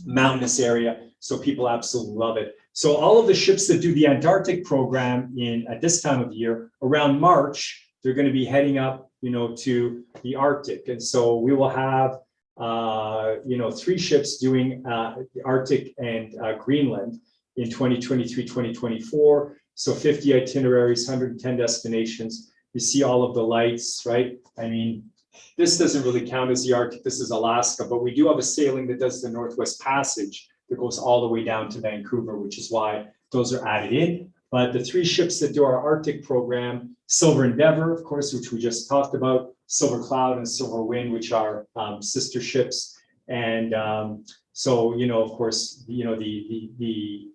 mountainous area, so people absolutely love it. So all of the ships that do the Antarctic program at this time of year, around March, they're going to be heading up, to the Arctic. And so we will have, 3 ships doing the Arctic and Greenland in 2023, 2024. So 50 itineraries, 110 destinations. You see all of the lights, right? I mean, this doesn't really count as the Arctic. This is Alaska, but we do have a sailing that does the Northwest Passage that goes all the way down to Vancouver, which is why those are added in. But the 3 ships that do our Arctic program, Silver Endeavor, of course, which we just talked about, Silver Cloud and Silver Wind, which are sister ships. And so, of course, the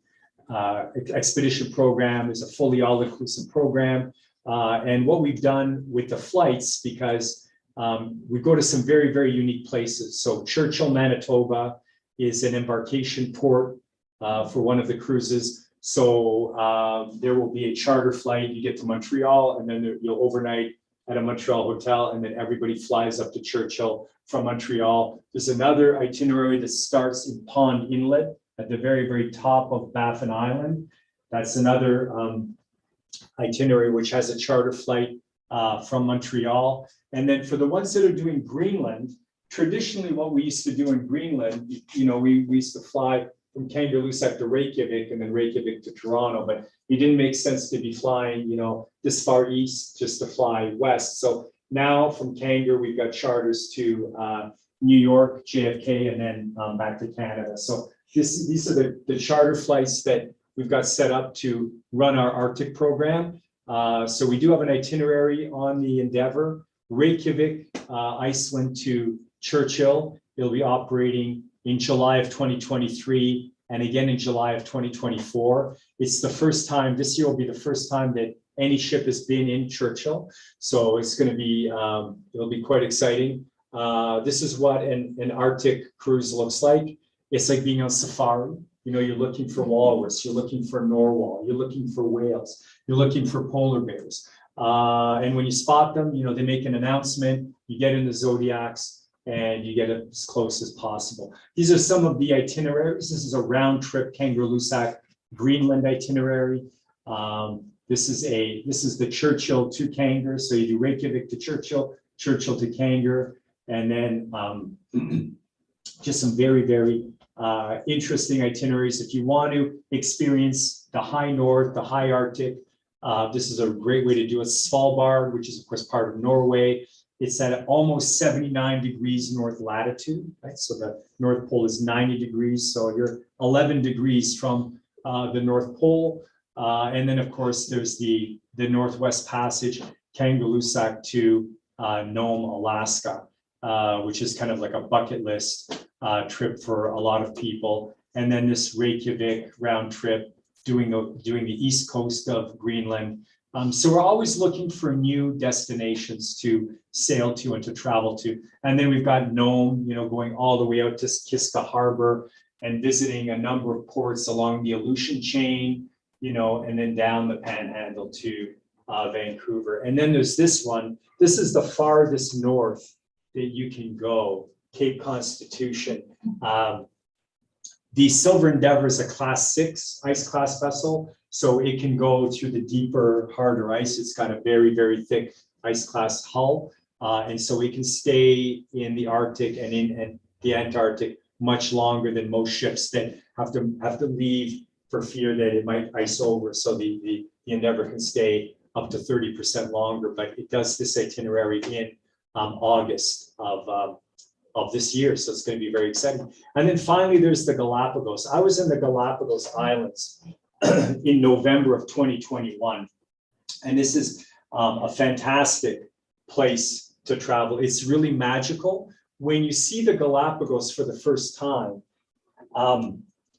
expedition program is a fully all-inclusive program. And what we've done with the flights, because We go to some very, very unique places. So Churchill, Manitoba is an embarkation port for one of the cruises. So there will be a charter flight. You get to Montreal, and then you'll overnight at a Montreal hotel, and then everybody flies up to Churchill from Montreal. There's another itinerary that starts in Pond Inlet at the very, very top of Baffin Island. That's another itinerary which has a charter flight from Montreal. And then for the ones that are doing Greenland, traditionally what we used to do in Greenland, we used to fly from Kangerlussuaq to Reykjavik and then Reykjavik to Toronto, but it didn't make sense to be flying, this far east just to fly west. So now from Kanger, we've got charters to New York, JFK, and then back to Canada. So these are the charter flights that we've got set up to run our Arctic program. So we do have an itinerary on the Endeavour, Reykjavik, Iceland to Churchill. It'll be operating in July of 2023 and again in July of 2024. It's the first time, this year will be the first time that any ship has been in Churchill. So it's going to be, it'll be quite exciting. This is what an Arctic cruise looks like. It's like being on safari. You're looking for walrus, you're looking for narwhal, you're looking for whales, you're looking for polar bears. And when you spot them, they make an announcement, you get in the Zodiacs, and you get it as close as possible. These are some of the itineraries. This is a round trip Kangerlussuaq Greenland itinerary. This is the Churchill to Kanger. So you do Reykjavik to Churchill, Churchill to Kanger, and then just some very, very interesting itineraries. If you want to experience the high north, the high Arctic, this is a great way to do it. Svalbard, which is of course part of Norway. It's at almost 79 degrees north latitude, right? So the North Pole is 90 degrees. So you're 11 degrees from the North Pole. And then of course, there's the Northwest Passage, Kangerlussuaq to Nome, Alaska, which is kind of like a bucket list trip for a lot of people. And then this Reykjavik round trip doing the east coast of Greenland. So we're always looking for new destinations to sail to and to travel to. And then we've got Nome, going all the way out to Kiska Harbor and visiting a number of ports along the Aleutian chain, and then down the Panhandle to Vancouver. And then there's this one. This is the farthest north that you can go, Cape Constitution. The Silver Endeavour is a Class 6 ice class vessel, so it can go through the deeper, harder ice. It's got a very, very thick ice class hull, and so it can stay in the Arctic and in the Antarctic much longer than most ships that have to leave for fear that it might ice over. So the Endeavour can stay up to 30% longer, but it does this itinerary in August of this year. So it's going to be very exciting. And then finally, there's the Galapagos. I was in the Galapagos Islands in November of 2021. And this is a fantastic place to travel. It's really magical. When you see the Galapagos for the first time,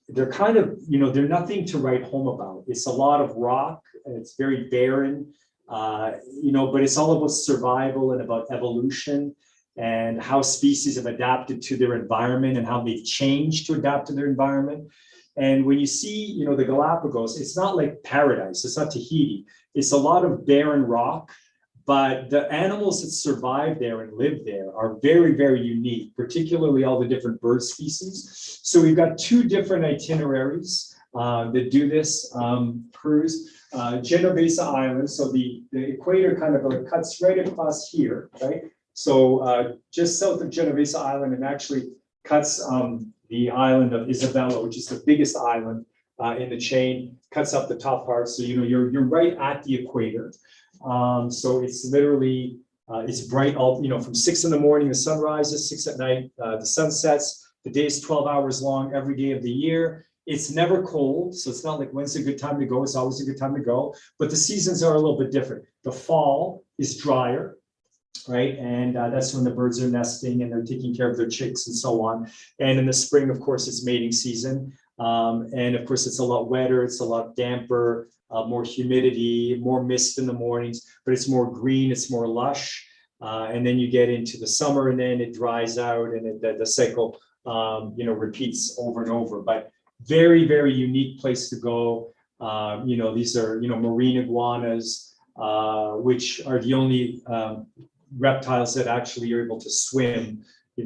they're kind of, they're nothing to write home about. It's a lot of rock, and it's very barren, but it's all about survival and about evolution and how species have adapted to their environment and how they've changed to adapt to their environment. And when you see, the Galapagos, it's not like paradise, it's not Tahiti. It's a lot of barren rock, but the animals that survive there and live there are very, very unique, particularly all the different bird species. So we've got two different itineraries that do this cruise. Genovesa Island, so the equator kind of cuts right across here, right? So just south of Genovesa Island, and actually cuts the island of Isabella, which is the biggest island in the chain, cuts up the top part. So you're right at the equator. So it's literally it's bright all from 6 in the morning, the sun rises, 6 at night, the sun sets. The day is 12 hours long every day of the year. It's never cold, so it's not like when's a good time to go. It's always a good time to go. But the seasons are a little bit different. The fall is drier, right? And that's when the birds are nesting and they're taking care of their chicks and so on. And in the spring, of course, it's mating season. And of course, it's a lot wetter, it's a lot damper, more humidity, more mist in the mornings, but it's more green, it's more lush. and then you get into the summer, and then it dries out, and the cycle, repeats over and over. But very, very unique place to go. These are, marine iguanas, which are the only reptiles that actually are able to swim.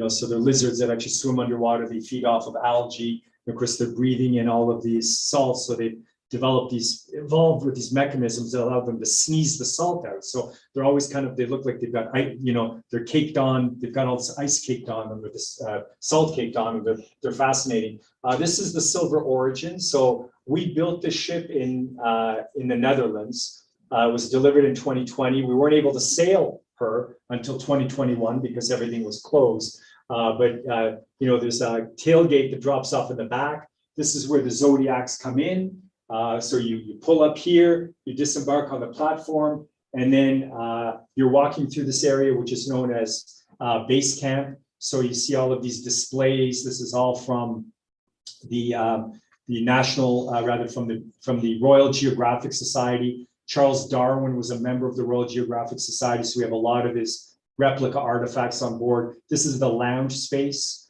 So they're lizards that actually swim underwater. They feed off of algae. Of course, they're breathing in all of these salts. So they've evolved with these mechanisms that allow them to sneeze the salt out. So they're always they look like they've got, they're caked on, they've got all this ice caked on them, with this salt caked on them. They're fascinating. This is the Silver Origin. So we built this ship in the Netherlands. It was delivered in 2020. We weren't able to sail her until 2021 because everything was closed. But there's a tailgate that drops off in the back. This is where the Zodiacs come in. So you pull up here, you disembark on the platform, and then you're walking through this area, which is known as base camp. So you see all of these displays. This is all from the national, from the Royal Geographic Society. Charles Darwin was a member of the Royal Geographic Society, so we have a lot of his replica artifacts on board. This is the lounge space.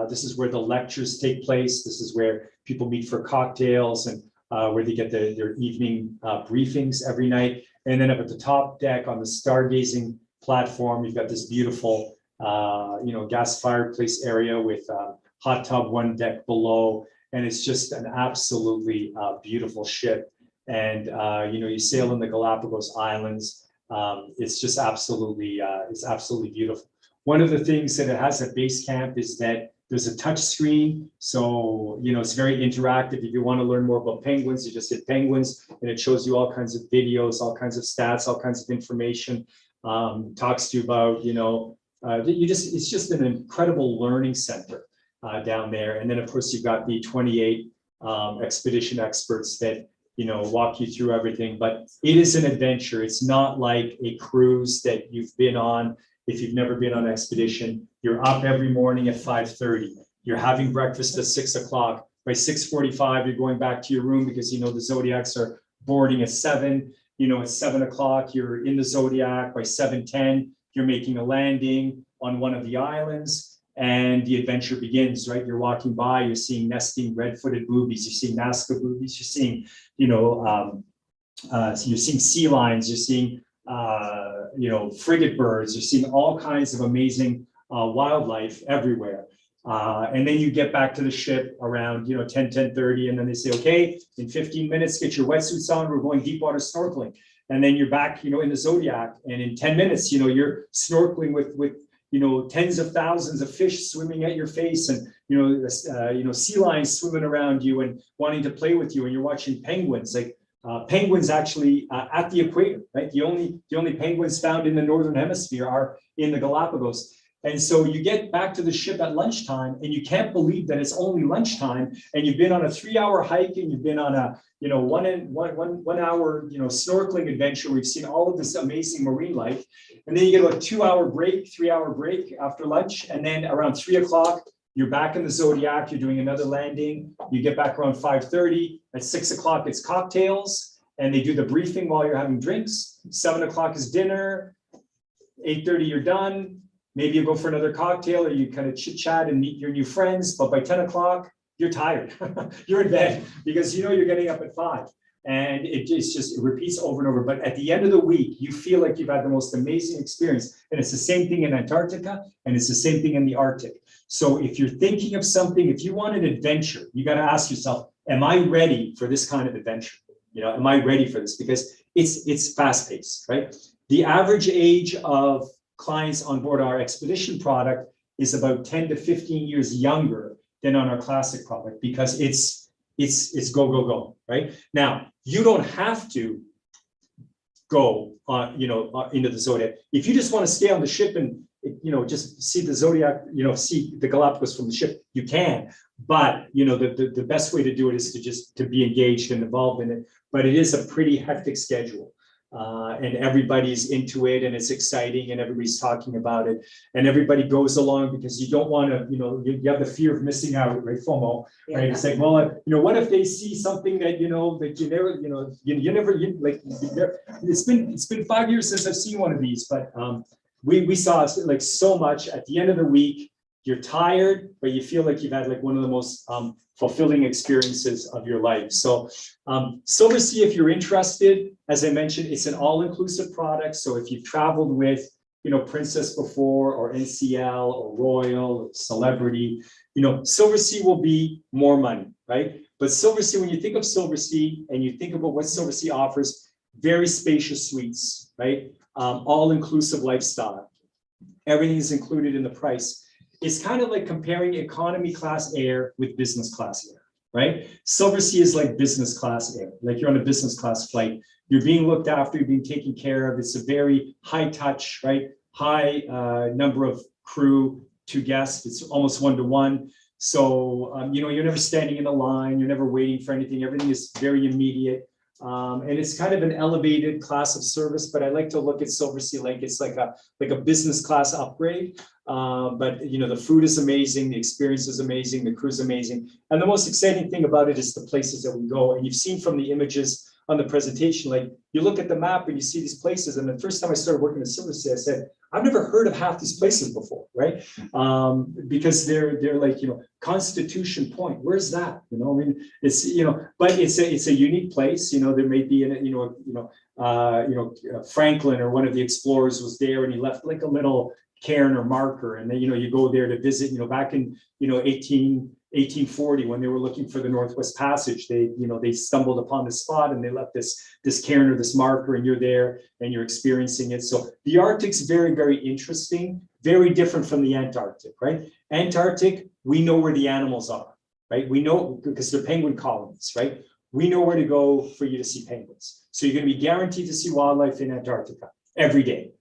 This is where the lectures take place. This is where people meet for cocktails and where they get their evening briefings every night. And then up at the top deck on the stargazing platform, you've got this beautiful, gas fireplace area with hot tub one deck below. And it's just an absolutely beautiful ship. And, you sail in the Galapagos Islands. It's just absolutely beautiful. One of the things that it has at base camp is that there's a touch screen. So, it's very interactive. If you want to learn more about penguins, you just hit penguins and it shows you all kinds of videos, all kinds of stats, all kinds of information, talks to you about, it's just an incredible learning center down there. And then of course you've got the 28 expedition experts that, walk you through everything, but it is an adventure. It's not like a cruise that you've been on. If you've never been on an expedition, you're up every morning at 5:30. You're having breakfast at 6 o'clock. By 6:45, you're going back to your room because the Zodiacs are boarding at 7. At 7 o'clock, you're in the Zodiac. By 7:10, you're making a landing on one of the islands, and the adventure begins. Right? You're walking by, you're seeing nesting red-footed boobies, you're seeing Nazca boobies, you're seeing, you're seeing sea lions, you're seeing frigate birds, you're seeing all kinds of amazing wildlife everywhere. And then you get back to the ship around 10:30, and then they say, okay, in 15 minutes, get your wetsuits on, we're going deep water snorkeling. And then you're back, in the Zodiac, and in 10 minutes, you're snorkeling with tens of thousands of fish swimming at your face, and sea lions swimming around you and wanting to play with you, and you're watching penguins. Penguins actually at the equator, right? The only penguins found in the northern hemisphere are in the Galapagos. And so you get back to the ship at lunchtime, and you can't believe that it's only lunchtime, and you've been on a 3-hour hike, and you've been on a 1 hour snorkeling adventure. We've seen all of this amazing marine life, and then you get a 3-hour break after lunch, and then around 3 o'clock you're back in the Zodiac. You're doing another landing. You get back around 5:30. At 6 o'clock it's cocktails, and they do the briefing while you're having drinks. 7 o'clock is dinner. 8:30 you're done. Maybe you go for another cocktail, or you kind of chit chat and meet your new friends. But by 10 o'clock, you're tired. You're in bed because you're getting up at 5. And it repeats over and over. But at the end of the week, you feel like you've had the most amazing experience. And it's the same thing in Antarctica, and it's the same thing in the Arctic. So if you're thinking of something, if you want an adventure, you got to ask yourself, am I ready for this kind of adventure? Am I ready for this? Because it's fast paced, right? The average age of clients on board our expedition product is about 10 to 15 years younger than on our classic product, because it's go, go, go, right? Now, you don't have to go into the Zodiac. If you just want to stay on the ship and just see the Zodiac, see the Galapagos from the ship, you can. But the best way to do it is to be engaged and involved in it. But it is a pretty hectic schedule. And everybody's into it, and it's exciting, and everybody's talking about it, and everybody goes along because you don't want to, you have the fear of missing out, right? FOMO, right? Yeah. It's like, well, what if they see something that that you never, it's been 5 years since I've seen one of these, but we saw like so much at the end of the week. You're tired, but you feel like you've had like one of the most fulfilling experiences of your life. So SilverSea, if you're interested, as I mentioned, it's an all-inclusive product. So if you've traveled with, Princess before, or NCL, or Royal, or Celebrity, SilverSea will be more money, right? But SilverSea, when you think of SilverSea and you think about what SilverSea offers, very spacious suites, right? All-inclusive lifestyle. Everything is included in the price. It's kind of like comparing economy class air with business class air, right? SilverSea is like business class air, like you're on a business class flight. You're being looked after, you're being taken care of. It's a very high touch, right? High number of crew to guests. It's almost 1-to-1. So, you're never standing in a line. You're never waiting for anything. Everything is very immediate. And it's kind of an elevated class of service, but I like to look at SilverSea like it's like a business class upgrade. But the food is amazing, the experience is amazing, the cruise is amazing. And the most exciting thing about it is the places that we go. And you've seen from the images on the presentation, like you look at the map and you see these places. And the first time I started working at SilverSea, I said, I've never heard of half these places before, right? Because they're like, Constitution Point. Where's that? It's but it's a unique place. There may be Franklin or one of the explorers was there and he left like a little cairn or marker, and then you go there to visit. Back in 1840 when they were looking for the Northwest Passage, they stumbled upon this spot and they left this cairn or this marker, and you're there and you're experiencing it. So the Arctic's very, very interesting, very different from the Antarctic, right? Antarctic, we know where the animals are, right? We know because they're penguin colonies, right? We know where to go for you to see penguins. So you're going to be guaranteed to see wildlife in Antarctica every day.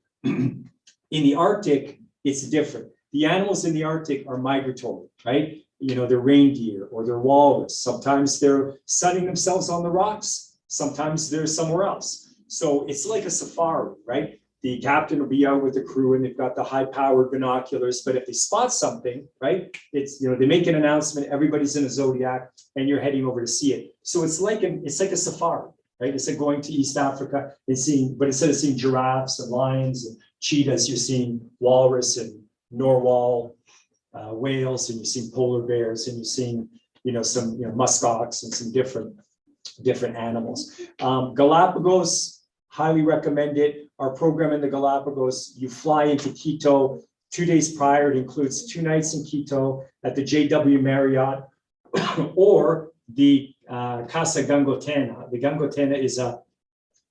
In the Arctic, it's different. The animals in the Arctic are migratory, right? They're reindeer or they're walrus. Sometimes they're sunning themselves on the rocks. Sometimes they're somewhere else. So it's like a safari, right? The captain will be out with the crew and they've got the high-powered binoculars. But if they spot something, right, it's they make an announcement. Everybody's in a Zodiac, and you're heading over to see it. So it's like a safari, right? It's like going to East Africa and seeing, but instead of seeing giraffes and lions and cheetahs, you're seeing walrus and narwhal, whales, and you're seeing polar bears, and you're seeing some muskox and some different animals. Galapagos, highly recommend it. Our program in the Galapagos, you fly into Quito 2 days prior. It includes 2 nights in Quito at the JW Marriott or the Casa Gangotena. The Gangotena is a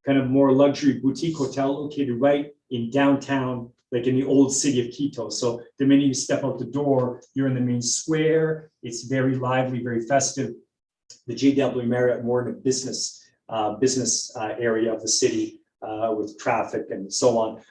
kind of more luxury boutique hotel located right in downtown, like in the old city of Quito. So the minute you step out the door, you're in the main square. It's very lively, very festive. The JW Marriott more in a business area of the city with traffic and so on.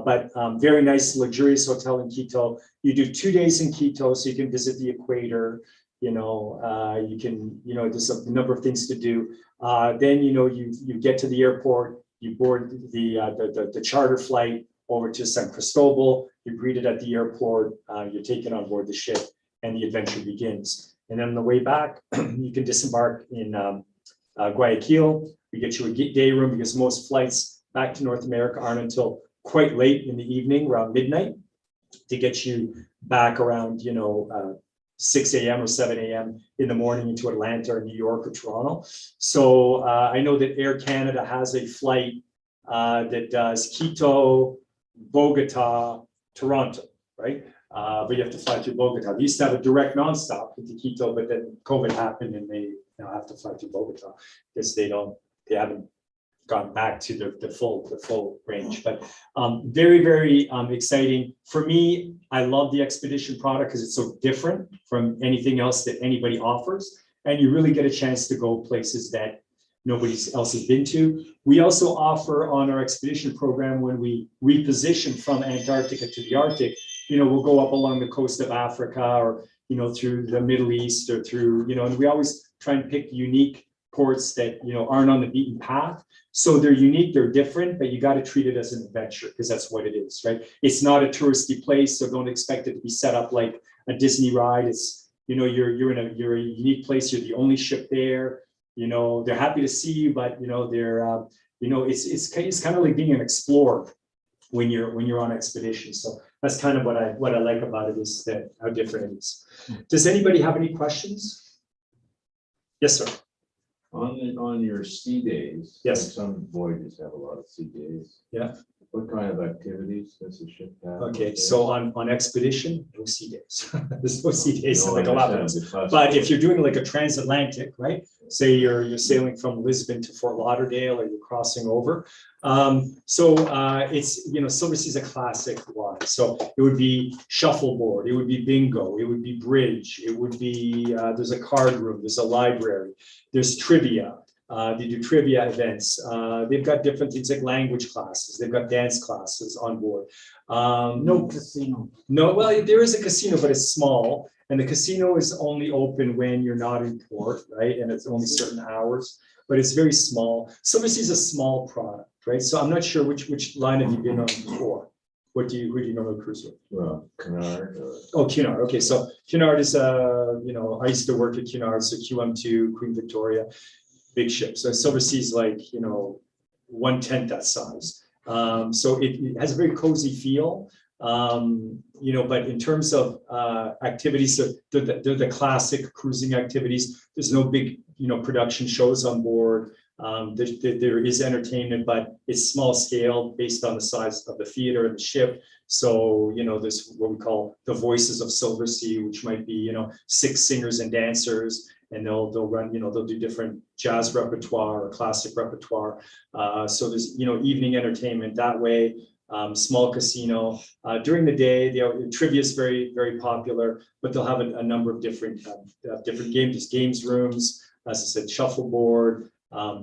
But very nice, luxurious hotel in Quito. You do 2 days in Quito, so you can visit the equator. You can, there's a number of things to do. Then, you get to the airport, you board the charter flight over to San Cristobal, you're greeted at the airport, you're taken on board the ship, and the adventure begins. And then on the way back, you can disembark in Guayaquil. We get you a day room because most flights back to North America aren't until quite late in the evening, around midnight, to get you back around, 6 a.m. or 7 a.m. in the morning into Atlanta or New York or Toronto. So I know that Air Canada has a flight that does Quito, Bogota, Toronto, right? But you have to fly through Bogota. They used to have a direct nonstop into Quito, but then COVID happened and they now have to fly through Bogota because they haven't gone back to the full range. But very, very exciting. For me, I love the expedition product because it's so different from anything else that anybody offers. And you really get a chance to go places that nobody else has been to. We also offer on our expedition program, when we reposition from Antarctica to the Arctic, we'll go up along the coast of Africa or, through the Middle East or through, and we always try and pick unique ports that, aren't on the beaten path. So they're unique, they're different, but you got to treat it as an adventure because that's what it is, right? It's not a touristy place, so don't expect it to be set up like a Disney ride. It's, you're in a unique place. You're the only ship there. They're happy to see you, but they're, it's kind of like being an explorer. when you're on expedition. So that's kind of what I like about it, is that how different it is. Does anybody have any questions? Yes, sir. On your sea days, Yes. like some voyages have a lot of sea days. Yeah. What kind of activities does the ship have? Okay, so on expedition, no sea days. There's no sea days No, like I a lot of understand us. the class But if voyage. you're doing like a transatlantic, right? Say you're sailing from Lisbon to Fort Lauderdale, or you're crossing over. It's, SilverSea is a classic one. So it would be shuffleboard, it would be bingo, it would be bridge, it would be, there's a card room, there's a library, there's trivia. They do trivia events. They've got different things like language classes. They've got dance classes on board. No casino. No, well, there is a casino, but it's small. And the casino is only open when you're not in port, right? And it's only certain hours, but it's very small. SilverSea is a small product, right? So I'm not sure which line have you been on before? Who do you normally cruise with? Well, Cunard or. Oh, Cunard. Okay, so Cunard is I used to work at Cunard, so QM2, Queen Victoria, big ships. So SilverSea is like 1/10 that size. So it has a very cozy feel. But in terms of activities, so they're the classic cruising activities. There's no big production shows on board. There is entertainment, but it's small scale based on the size of the theater and the ship. So, there's what we call the Voices of SilverSea, which might be, 6 singers and dancers, and they'll run, they'll do different jazz repertoire or classic repertoire. So there's, evening entertainment that way. Small casino. During the day, trivia is very, very popular, but they'll have a number of different games, games rooms, as I said, shuffleboard.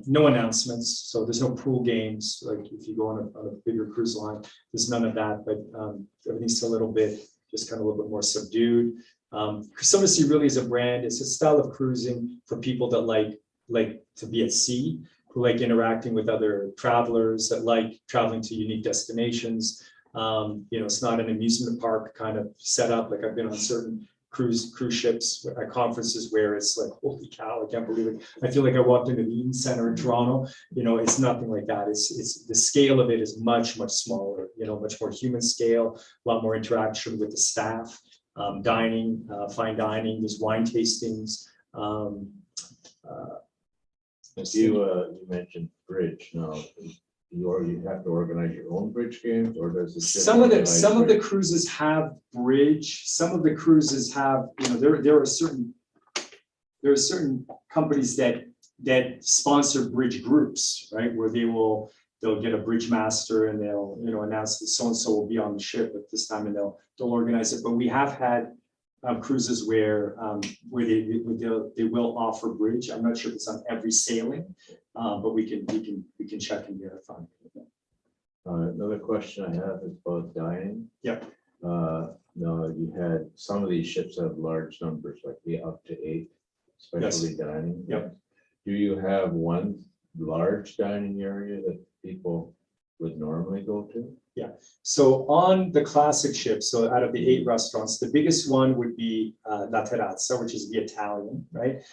No announcements, so there's no pool games. Like if you go on a bigger cruise line, there's none of that. But everything's a little bit more subdued. SilverSea really is a brand. It's a style of cruising for people that like to be at sea, who like interacting with other travelers, that like traveling to unique destinations. It's not an amusement park kind of setup. Like I've been on certain cruise ships at conferences where it's like, holy cow, I can't believe it. I feel like I walked into the Eden Center in Toronto. It's nothing like that. It's the scale of it is much, much smaller, much more human scale, a lot more interaction with the staff, dining, fine dining, there's wine tastings. You mentioned bridge. Now, you have to organize your own bridge games, or does the ship Some of the bridge? cruises have bridge. Some of the cruises have, there are certain companies that sponsor bridge groups, right? Where they'll get a bridge master and they'll announce that so and so will be on the ship at this time, and they'll organize it. But we have had cruises where they will offer bridge. I'm not sure if it's on every sailing, but we can check and verify. Another question I have is about dining. Yep. Now you had some of these ships have large numbers, like up to 8, especially dining. Yep. Do you have one large dining area that people would normally go to? Yeah. So on the classic ships, so out of the 8 restaurants, the biggest one would be La Terrazza, which is the Italian, right?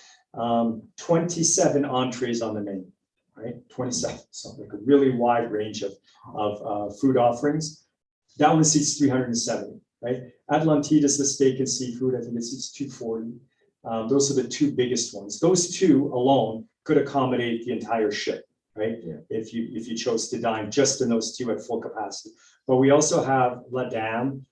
27 entrees on the menu, right? 27, so like a really wide range of food offerings. That one seats 370, right? Atlantidas, the steak and seafood, I think it seats 240. Those are the 2 biggest ones. Those 2 alone could accommodate the entire ship, right? Yeah. If you chose to dine just in those 2 at full capacity. But we also have La Dame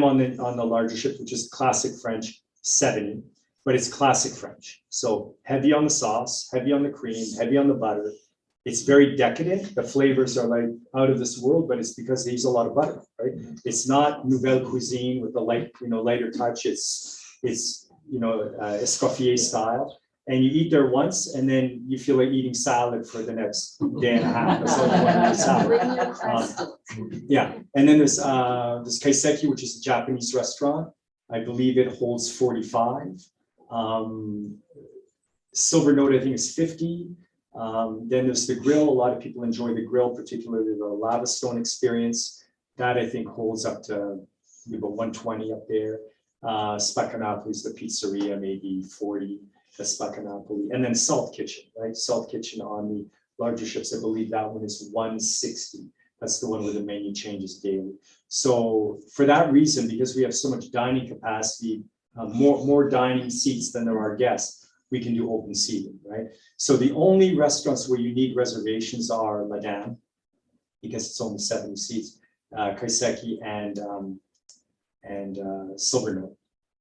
on the larger ship, which is classic French, 70, but it's classic French. So heavy on the sauce, heavy on the cream, heavy on the butter. It's very decadent. The flavors are like out of this world, but it's because they use a lot of butter, right? It's not nouvelle cuisine with the lighter touch. It's Escoffier style. And you eat there once, and then you feel like eating salad for the next day and a half. That's all you want to eat, salad. Yeah, and then there's Kaiseki, which is a Japanese restaurant. I believe it holds 45. Silver Note, I think, is 50. Then there's the grill. A lot of people enjoy the grill, particularly the lava stone experience. That I think holds up to about 120 up there. Spacca is the pizzeria, maybe 40. The Spacca Napoli, and then Salt Kitchen, right? Salt Kitchen on the larger ships, I believe that one is 160. That's the one where the menu changes daily. So for that reason, because we have so much dining capacity, more dining seats than there are guests, we can do open seating, right? So the only restaurants where you need reservations are La Dame, because it's only 70 seats, Kaiseki and Silvernote,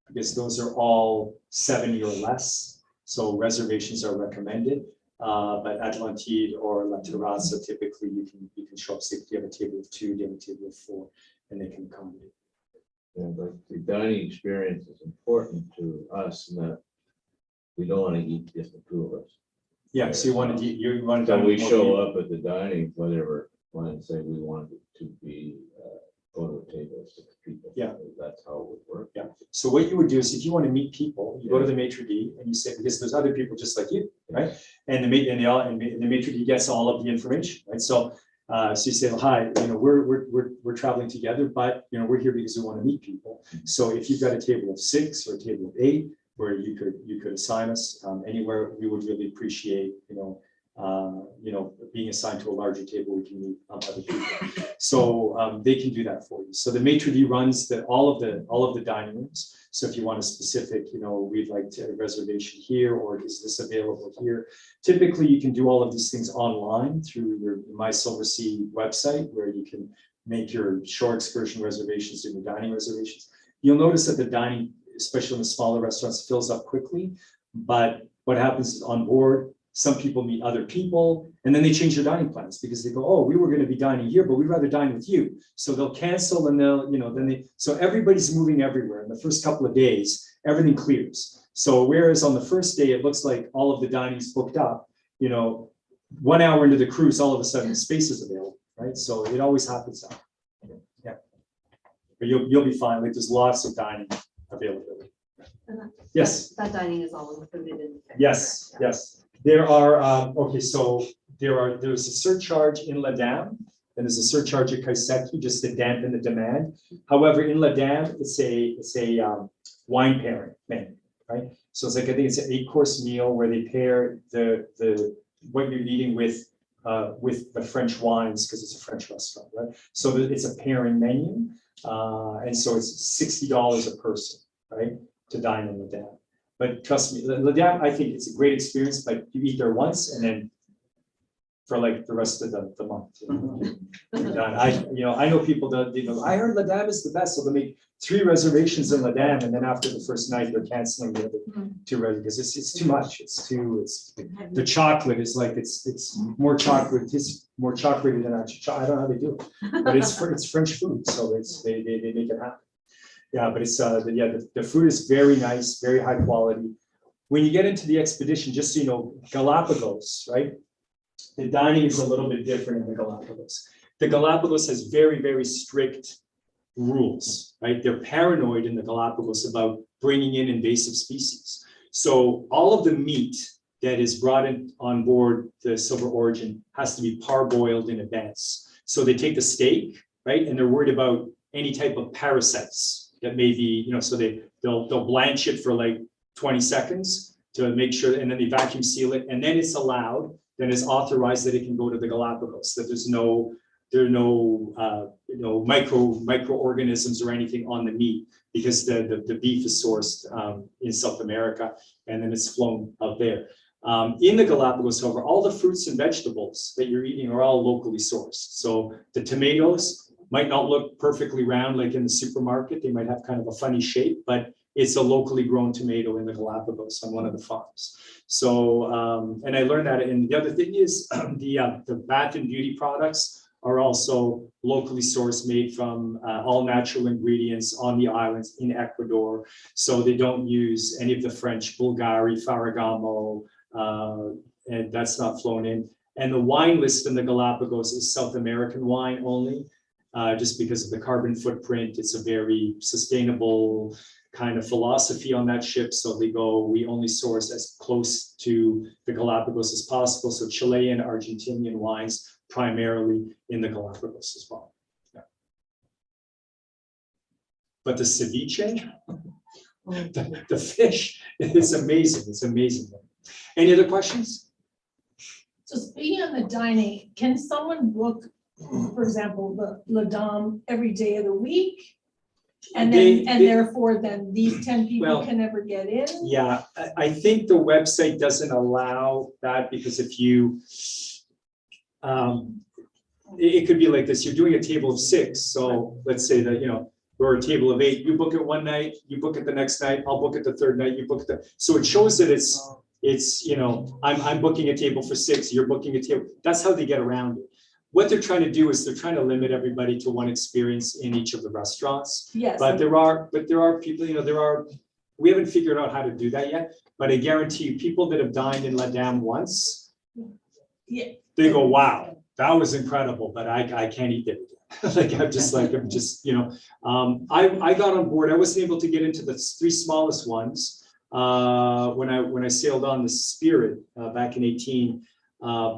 because those are all 70 or less. So reservations are recommended. But Atlantide or La Terraza, typically you can show up, say if you have a table of 2, you have a table of 4, and they can accommodate. Yeah, but the dining experience is important to us in that we don't want to eat just the two of us. Yeah, so you want to. So we show up at the dining, whatever, and say we want it to be, go to a table of 6 people. Yeah. That's how it would work. Yeah. So what you would do is if you want to meet people, you go to the maitre d' and you say, because there's other people just like you, right? And the maitre d' gets all of the information, right? So so you say, well, hi, we're traveling together, but we're here because we want to meet people. So if you've got a table of 6 or a table of 8, where you could assign us anywhere, we would really appreciate, being assigned to a larger table, we can meet other people. So they can do that for you. So the maitre d' runs all of the dining rooms. So if you want a specific, we'd like a reservation here, or is this available here? Typically, you can do all of these things online through your My SilverSea website, where you can make your shore excursion reservations and your dining reservations. You'll notice that the dining, especially in the smaller restaurants, fills up quickly. But what happens is on board, some people meet other people, and then they change their dining plans because they go, oh, we were going to be dining here, but we'd rather dine with you. So they'll cancel, and so everybody's moving everywhere. In the first couple of days, everything clears. So whereas on the first day, it looks like all of the dining's booked up, 1 hour into the cruise, all of a sudden the space is available, right? So it always happens that way. Yeah. But you'll be fine. Like there's lots of dining availability. Yes. That dining is all included in. Yes, yes. There are, there's a surcharge in La Dame, and there's a surcharge at Kaiseki just to dampen the demand. However, in La Dame, it's a wine pairing menu, right? So it's like, I think it's an 8-course meal where they pair what you're eating with the French wines, because it's a French restaurant, right? So it's a pairing menu. And so it's $60 a person, right, to dine in La Dame. But trust me, La Dame, I think it's a great experience, but you eat there once and then for like the rest of the month. You're done. I know people that, I heard La Dame is the best, so they make 3 reservations in La Dame, and then after the first night, they're canceling the other 2 because it's too much. The chocolate is like, it's more chocolate, it's more chocolatey than actually, I don't know how they do it, but it's French food, so they make it happen. Yeah, but it's the food is very nice, very high quality. When you get into the expedition, just so you know, Galapagos, right? The dining is a little bit different in the Galapagos. The Galapagos has very, very strict rules, right? They're paranoid in the Galapagos about bringing in invasive species. So all of the meat that is brought in on board the Silver Origin has to be parboiled in advance. So they take the steak, right? And they're worried about any type of parasites that may be, so they'll blanch it for like 20 seconds to make sure, and then they vacuum seal it, and then it's allowed, then it's authorized that it can go to the Galapagos, that there are no microorganisms or anything on the meat, because the beef is sourced in South America, and then it's flown out there. In the Galapagos, however, all the fruits and vegetables that you're eating are all locally sourced. So the tomatoes might not look perfectly round like in the supermarket. They might have kind of a funny shape, but it's a locally grown tomato in the Galapagos on one of the farms. So, and I learned that. And the other thing is the bath and beauty products are also locally sourced, made from all natural ingredients on the islands in Ecuador. So they don't use any of the French Bulgari, Ferragamo, and that's not flown in. And the wine list in the Galapagos is South American wine only. Just because of the carbon footprint. It's a very sustainable kind of philosophy on that ship. So we only source as close to the Galapagos as possible. So Chilean, Argentinian wines primarily in the Galapagos as well. Yeah. But the ceviche, the fish, is amazing. It's amazing. Any other questions? So speaking of the dining, can someone book for example, the La Dame every day of the week? And They- then, and they- therefore then these 10 people Well, can never get in? Yeah, I think the website doesn't allow that because if you, it could be like this, you're doing a table of 6, so let's say that, we're a table of 8, you book it one night, you book it the next night, I'll book it the third night, you book it so it shows that it's, I'm booking a table for 6, you're booking a table, that's how they get around it. What they're trying to do is they're trying to limit everybody to one experience in each of the restaurants. Yes. But there are people, we haven't figured out how to do that yet, but I guarantee you, people that have dined in La Dame once, Yeah. they go, wow, that was incredible, but I can't eat it again. I got on board, I wasn't able to get into the 3 smallest ones when I sailed on the Spirit back in 18.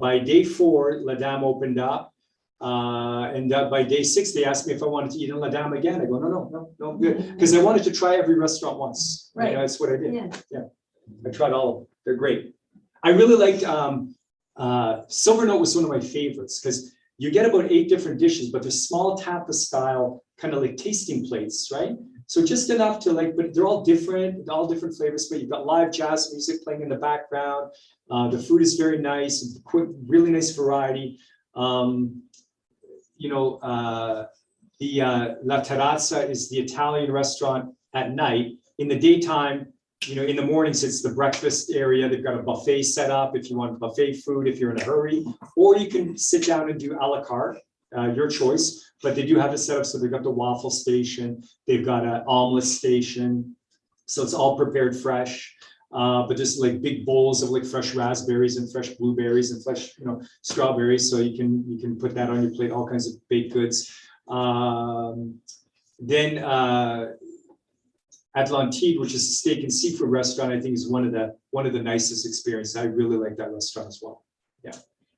By day 4, La Dame opened up. And by day 6, they asked me if I wanted to eat in La Dame again. I go, no, I'm good. Because I wanted to try every restaurant once. Right. That's what I did. Yeah. I tried all of them. They're great. I really liked, Silver Note was one of my favorites because you get about 8 different dishes, but they're small tapa style, kind of like tasting plates, right? So just enough to but they're all different flavors, but you've got live jazz music playing in the background. The food is very nice, really nice variety. The La Terrazza is the Italian restaurant at night. In the daytime, in the mornings, it's the breakfast area. They've got a buffet set up if you want buffet food, if you're in a hurry, or you can sit down and do a la carte, your choice. But they do have it set up so they've got the waffle station, they've got an omelet station, so it's all prepared fresh. But just big bowls of fresh raspberries and fresh blueberries and fresh, strawberries. So you can put that on your plate, all kinds of baked goods. Then Atlantide, which is a steak and seafood restaurant, I think is one of the nicest experiences. I really like that restaurant as well.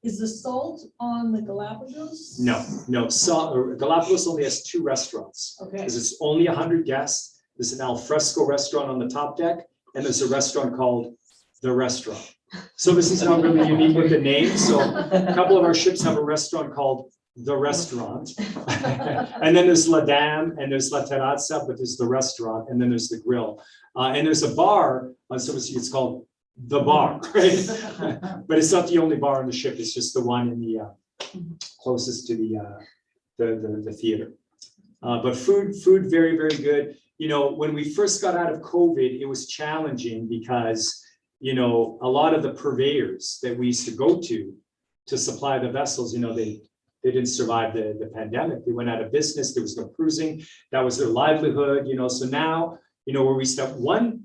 Is the salt on the Galapagos? No. Galapagos only has 2 restaurants Okay. because it's only 100 guests. There's an al fresco restaurant on the top deck, and there's a restaurant called The Restaurant. So this is not really unique with the name. So a couple of our ships have a restaurant called The Restaurant. And then there's La Dame and there's La Terrazza, but there's The Restaurant, and then there's the grill. And there's a bar on SilverSea, it's called The Bar, right? But it's not the only bar on the ship, it's just the one in the closest to the theater. But food very, very good. When we first got out of COVID, it was challenging because, a lot of the purveyors that we used to go to supply the vessels, they didn't survive the pandemic. They went out of business. There was no cruising. That was their livelihood, So now, where we start one,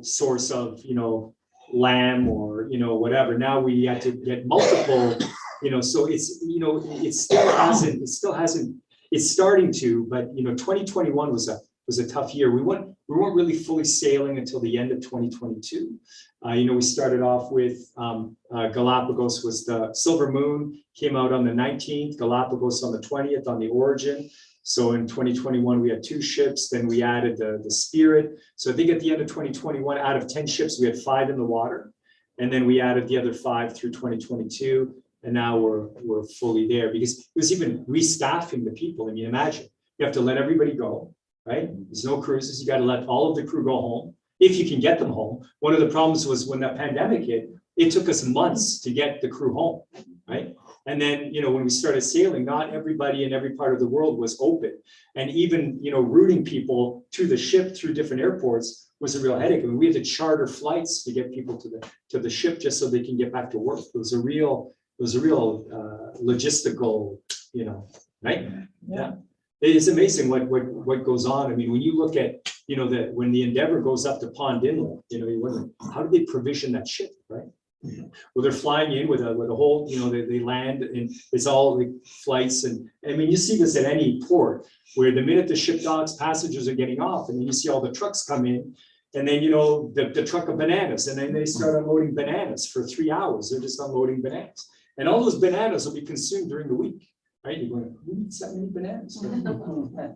source of, lamb or, whatever. Now we had to get multiple, so it's, it still hasn't, it's starting to, but 2021 was a tough year. We weren't really fully sailing until the end of 2022. We started off with Galapagos was the Silver Moon, came out on the 19th, Galapagos on the 20th on the Origin. So in 2021, we had 2 ships, then we added the Spirit. So I think at the end of 2021, out of 10 ships, we had 5 in the water. And then we added the other 5 through 2022. And now we're fully there because it was even restaffing the people. I mean, imagine, you have to let everybody go, right? There's no cruises. You got to let all of the crew go home if you can get them home. One of the problems was when that pandemic hit, it took us months to get the crew home, right? And then, when we started sailing, not everybody in every part of the world was open. And even, routing people to the ship through different airports was a real headache. I mean, we had to charter flights to get people to the ship just so they can get back to work. It was a real logistical, nightmare. Yeah. It's amazing what goes on. I mean, when you look at, when the Endeavor goes up to Pond Inlet, you wonder, how do they provision that ship, right? Well, they're flying in with a whole, they land and it's all like flights. And I mean, you see this at any port where the minute the ship docks, passengers are getting off and then you see all the trucks come in and then, the truck of bananas and then they start unloading bananas for 3 hours. They're just unloading bananas and all those bananas will be consumed during the week, right? You're going, who eats that many bananas? And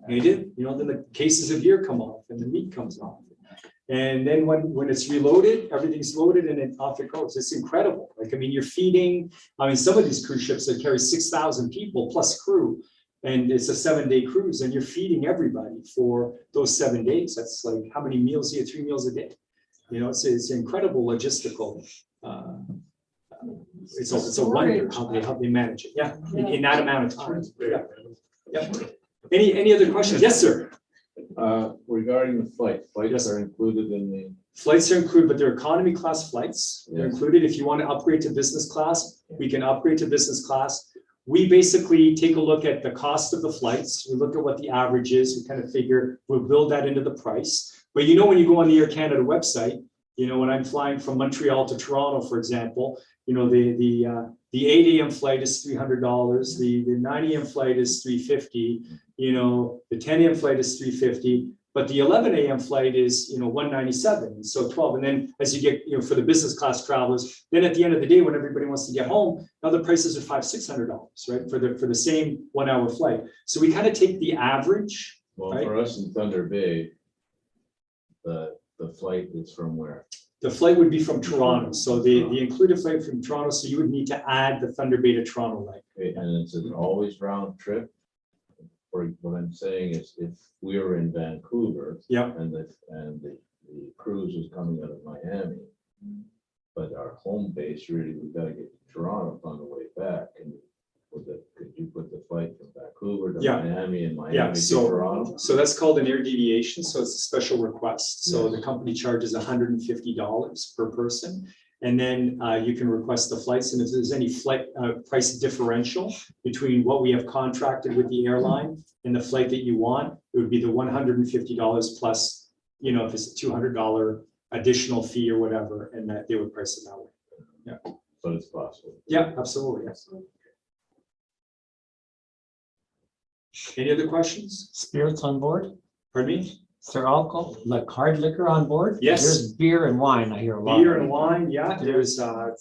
they do, then the cases of beer come off and the meat comes off. And then when it's reloaded, everything's loaded and then off it goes. It's incredible. Like, I mean, you're feeding, I mean, some of these cruise ships that carry 6,000 people plus crew, and it's a 7-day cruise, and you're feeding everybody for those 7 days. That's like, how many meals do you have? 3 meals a day. You know, it's incredible logistical. It's a wonder how they manage it. Yeah, in that amount of time. Yeah. Yeah. Any other questions? Yes, sir. Regarding the flights Yes. are included in the, Flights are included, but they're economy class flights. They're Yes. included. If you want to upgrade to business class, we can upgrade to business class. We basically take a look at the cost of the flights. We look at what the average is. We kind of figure we'll build that into the price. But you know, when you go on the Air Canada website, you know, when I'm flying from Montreal to Toronto, for example, you know, the 8 a.m. flight is $300. The 9 a.m. flight is $350. You know, the 10 a.m. flight is $350. But the 11 a.m. flight is, you know, $197, so 12. And then as you get, you know, for the business class travelers, then at the end of the day, when everybody wants to get home, now the prices are $500-600, right? For the same 1 hour flight. So we kind of take the average. well, Right. for us in Thunder Bay, the flight is from where? The flight would be from Toronto. So the included flight from Toronto, so you would need to add the Thunder Bay to Toronto leg. Okay, and it's an always round trip? Or what I'm saying is, if we were in Vancouver Yeah. and the cruise is coming out of Miami, but our home base, really, we gotta get to Toronto on the way back, and could you put the flight from Vancouver to Yeah. Miami and Yeah, Miami to so Toronto? that's called an air deviation, so it's a special request. So the company charges $150 per person. And then you can request the flights, and if there's any flight price differential between what we have contracted with the airline and the flight that you want, it would be the $150 plus, you know, if it's a $200 additional fee or whatever, and that they would price it that way. But it's possible. Yeah, absolutely. Any other questions? Spirits on board? Pardon me? Is there alcohol, like hard liquor on board? Yes. There's beer and wine, I hear a lot. Beer and wine, yeah, there's a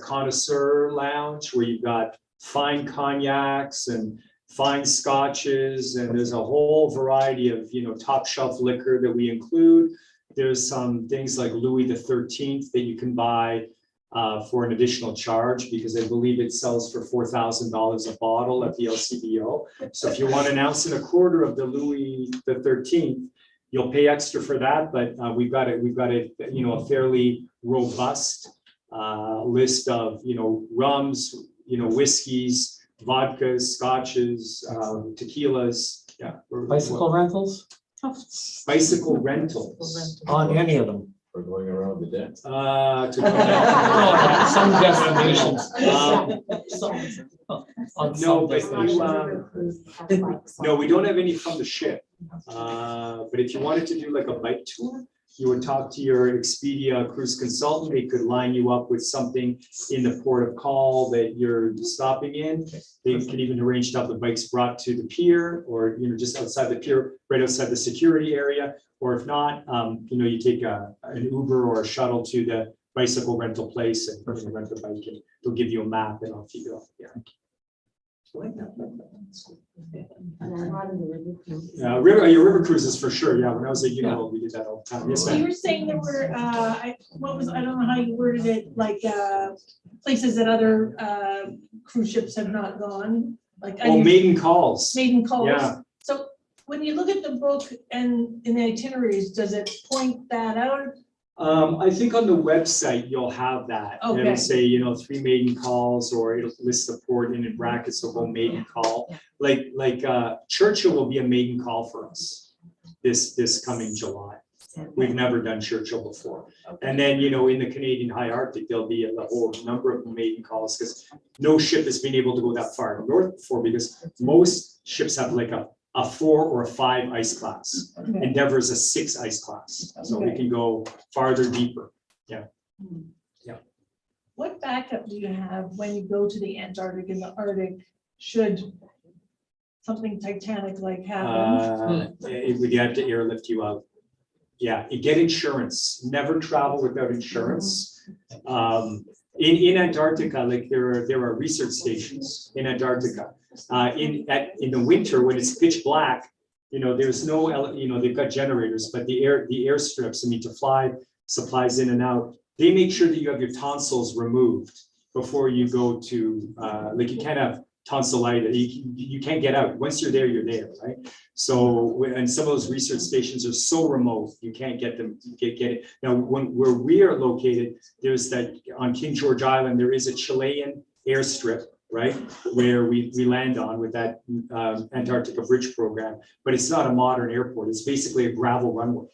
connoisseur lounge where you've got fine cognacs and fine scotches, and there's a whole variety of, you know, top shelf liquor that we include. There's some things like Louis the 13th that you can buy for an additional charge, because I believe it sells for $4,000 a bottle at the LCBO. So if you want an ounce and a quarter of the Louis the 13th, you'll pay extra for that. But we've got you know, a fairly robust list of, you know, rums, you know, whiskeys, vodkas, scotches, tequilas. Yeah. Bicycle rentals Bicycle rentals. on any of them? Or going around the deck? Some destinations. On No, some but destinations. no, we don't have any from the ship. But if you wanted to do like a bike tour, you would talk to your Expedia cruise consultant. They could line you up with something in the port of call that you're stopping in. They can even arrange to have the bikes brought to the pier, or, you know, just outside the pier, right outside the security area. Or if not, you know, you take an Uber or a shuttle to the bicycle rental place and you know, rent the bike, and they'll give you a map and off you go. Yeah. Your river cruises for sure. Yeah, when I was at Unival, we did that all the time. Yes, So you ma'am. were saying there were, I don't know how you worded it, like, places that other cruise ships have not gone, like. Oh, maiden calls. Maiden calls. Yeah. So when you look at the book and in the itineraries, does it point that out? I think on the website, you'll have that. Okay. It'll say, you know, 3 maiden calls, or it'll list the port, and in brackets, the whole maiden call. Like Churchill will be a maiden call for us this coming July. We've never done Churchill before. And then, you know, in the Canadian High Arctic, there'll be a whole number of maiden calls, because no ship has been able to go that far north before, because most ships have like a 4 or a 5 ice class. Okay. Endeavor is a 6 ice class, so we can go farther, deeper. What backup do you have when you go to the Antarctic and the Arctic, should something Titanic like happen? We'd have to airlift you out. Yeah, you get insurance. Never travel without insurance. In Antarctica, like there are research stations in Antarctica. In the winter, when it's pitch black, there's no, they've got generators, but the airstrips, I mean, to fly supplies in and out, they make sure that you have your tonsils removed before you go to, like you can't have tonsillitis, you can't get out. Once you're there, right? So, and some of those research stations are so remote, you can't get them, get it. Now, where we are located, there's that, on King George Island, there is a Chilean airstrip, right? Where we land on with that Antarctica Bridge program, but it's not a modern airport. It's basically a gravel runway.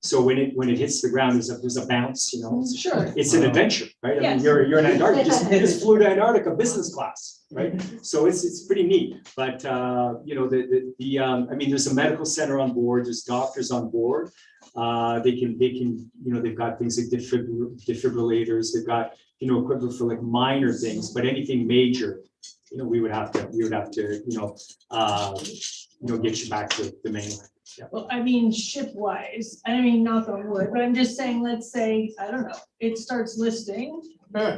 So when it hits the ground, there's a bounce, Sure. It's an adventure, right? I mean, Yes. you're in Antarctica, you just flew to Antarctica business class, right? So it's pretty neat, but I mean, there's a medical center on board, there's doctors on board. They can, they've got things like defibrillators, they've got, equipment for like minor things, but anything major, we would have to, get you back to the mainland. Well, I mean, ship-wise, I mean, knock on wood, but I'm just saying, let's say, I don't know, it starts listing.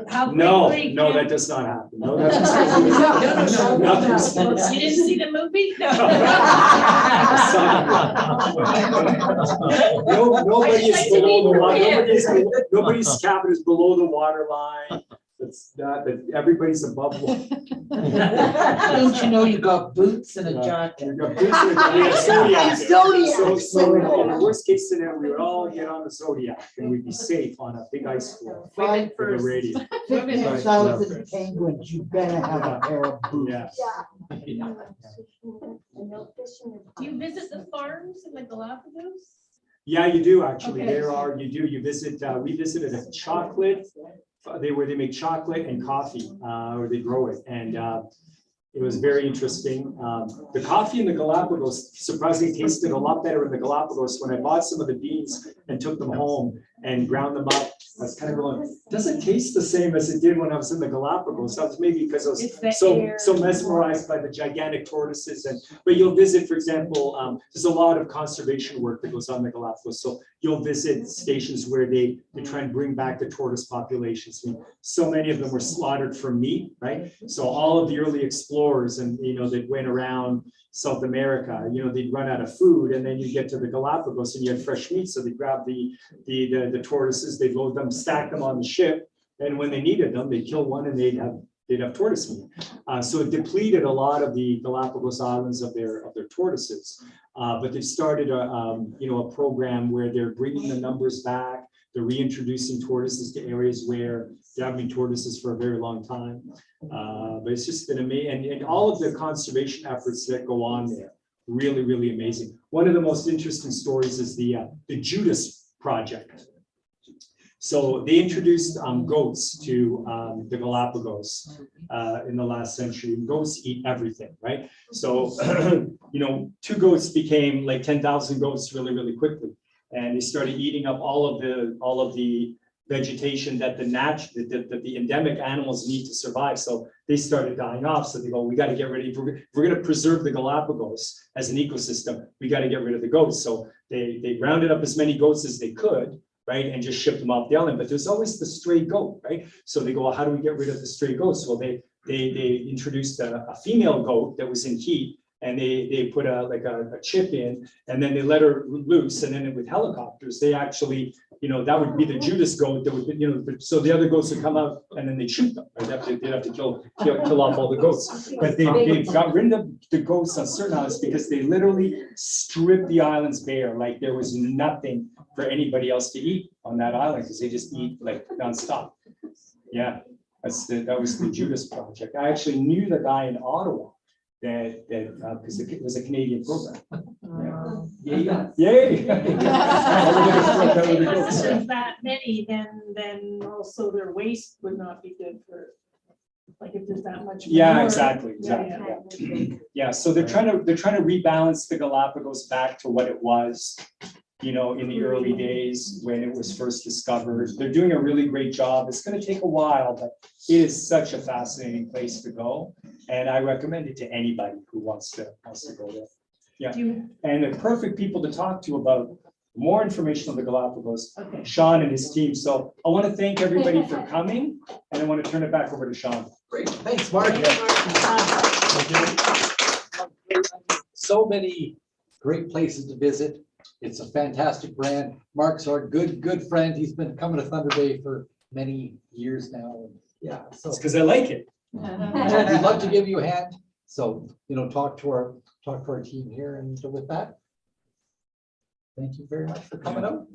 How No, quickly no, can- that does not happen. No, that does not happen. Nothing's- You didn't see the movie? No, nobody is Expect to below the be water. Nobody's cabin is below the water line. It's not that everybody's above. Don't you know you got boots and a You jacket? got boots and we have Zodiac. Zodiac. So in the worst case scenario, we would all get on the Zodiac and we'd be safe on a big ice floor. Women With a first. radio. 50,000 penguins, you better have a pair of boots. Yeah. Do you visit the farms in the Galapagos? Yeah, you do actually. Okay. You visit, we visited a chocolate, where they make chocolate and coffee, or they grow it. And it was very interesting. The coffee in the Galapagos surprisingly tasted a lot better in the Galapagos. When I bought some of the beans and took them home and ground them up, I was kind of going, doesn't taste the same as it did when I was in the Galapagos. That was maybe because I It's was the so air. mesmerized by the gigantic tortoises. But you'll visit, for example, there's a lot of conservation work that goes on in the Galapagos. So you'll visit stations where they try and bring back the tortoise populations. I mean, so many of them were slaughtered for meat, right? So all of the early explorers and, that went around South America, they'd run out of food, and then you get to the Galapagos and you had fresh meat. So they grab the tortoises, they'd load them, stack them on the ship. And when they needed them, they'd kill one and they'd have tortoise meat. So it depleted a lot of the Galapagos Islands of their tortoises. But they've started a program where they're bringing the numbers back. They're reintroducing tortoises to areas where there have been tortoises for a very long time. But it's just been amazing. And all of the conservation efforts that go on there, really, really amazing. One of the most interesting stories is the Judas Project. So they introduced goats to the Galapagos in the last century. Goats eat everything, right? So, 2 goats became like 10,000 goats really, really quickly. And they started eating up all of the vegetation that the endemic animals need to survive. So they started dying off. So they go, we got to get rid of, if we're going to preserve the Galapagos as an ecosystem, we got to get rid of the goats. So they rounded up as many goats as they could, right, and just shipped them off the island. But there's always the stray goat, right? So they go, well, how do we get rid of the stray goats? Well, they introduced a female goat that was in heat, and they put a chip in, and then they let her loose, and then with helicopters, they actually, that would be the Judas goat that would, so the other goats would come out and then they shoot them, right? They'd have to kill off all the goats. But they got rid of the goats on certain islands because they literally stripped the islands bare, like there was nothing for anybody else to eat on that island, because they just eat like nonstop. Yeah, that was the Judas Project. I actually knew the guy in Ottawa that because it was a Canadian program. Yeah. Yay! Unless there's that many, then also their waste would not be good for, like, if there's that much. Yeah, manure. exactly. Yeah, so they're trying to rebalance the Galapagos back to what it was, in the early days when it was first discovered. They're doing a really great job. It's going to take a while, but it is such a fascinating place to go. And I recommend it to anybody who wants to go there. Yeah. And the perfect people to talk to about more information on the Galapagos, Okay. Sean and his team. So I want to thank everybody for coming, and I want to turn it back over to Sean. Great, thanks, Mark. So many great places to visit. It's a fantastic brand. Mark's our good friend. He's been coming to Thunder Bay for many years now. Yeah, so It's because I like it. we'd love to give you a hand. So, talk to our team here, and with that, thank you very much for coming out.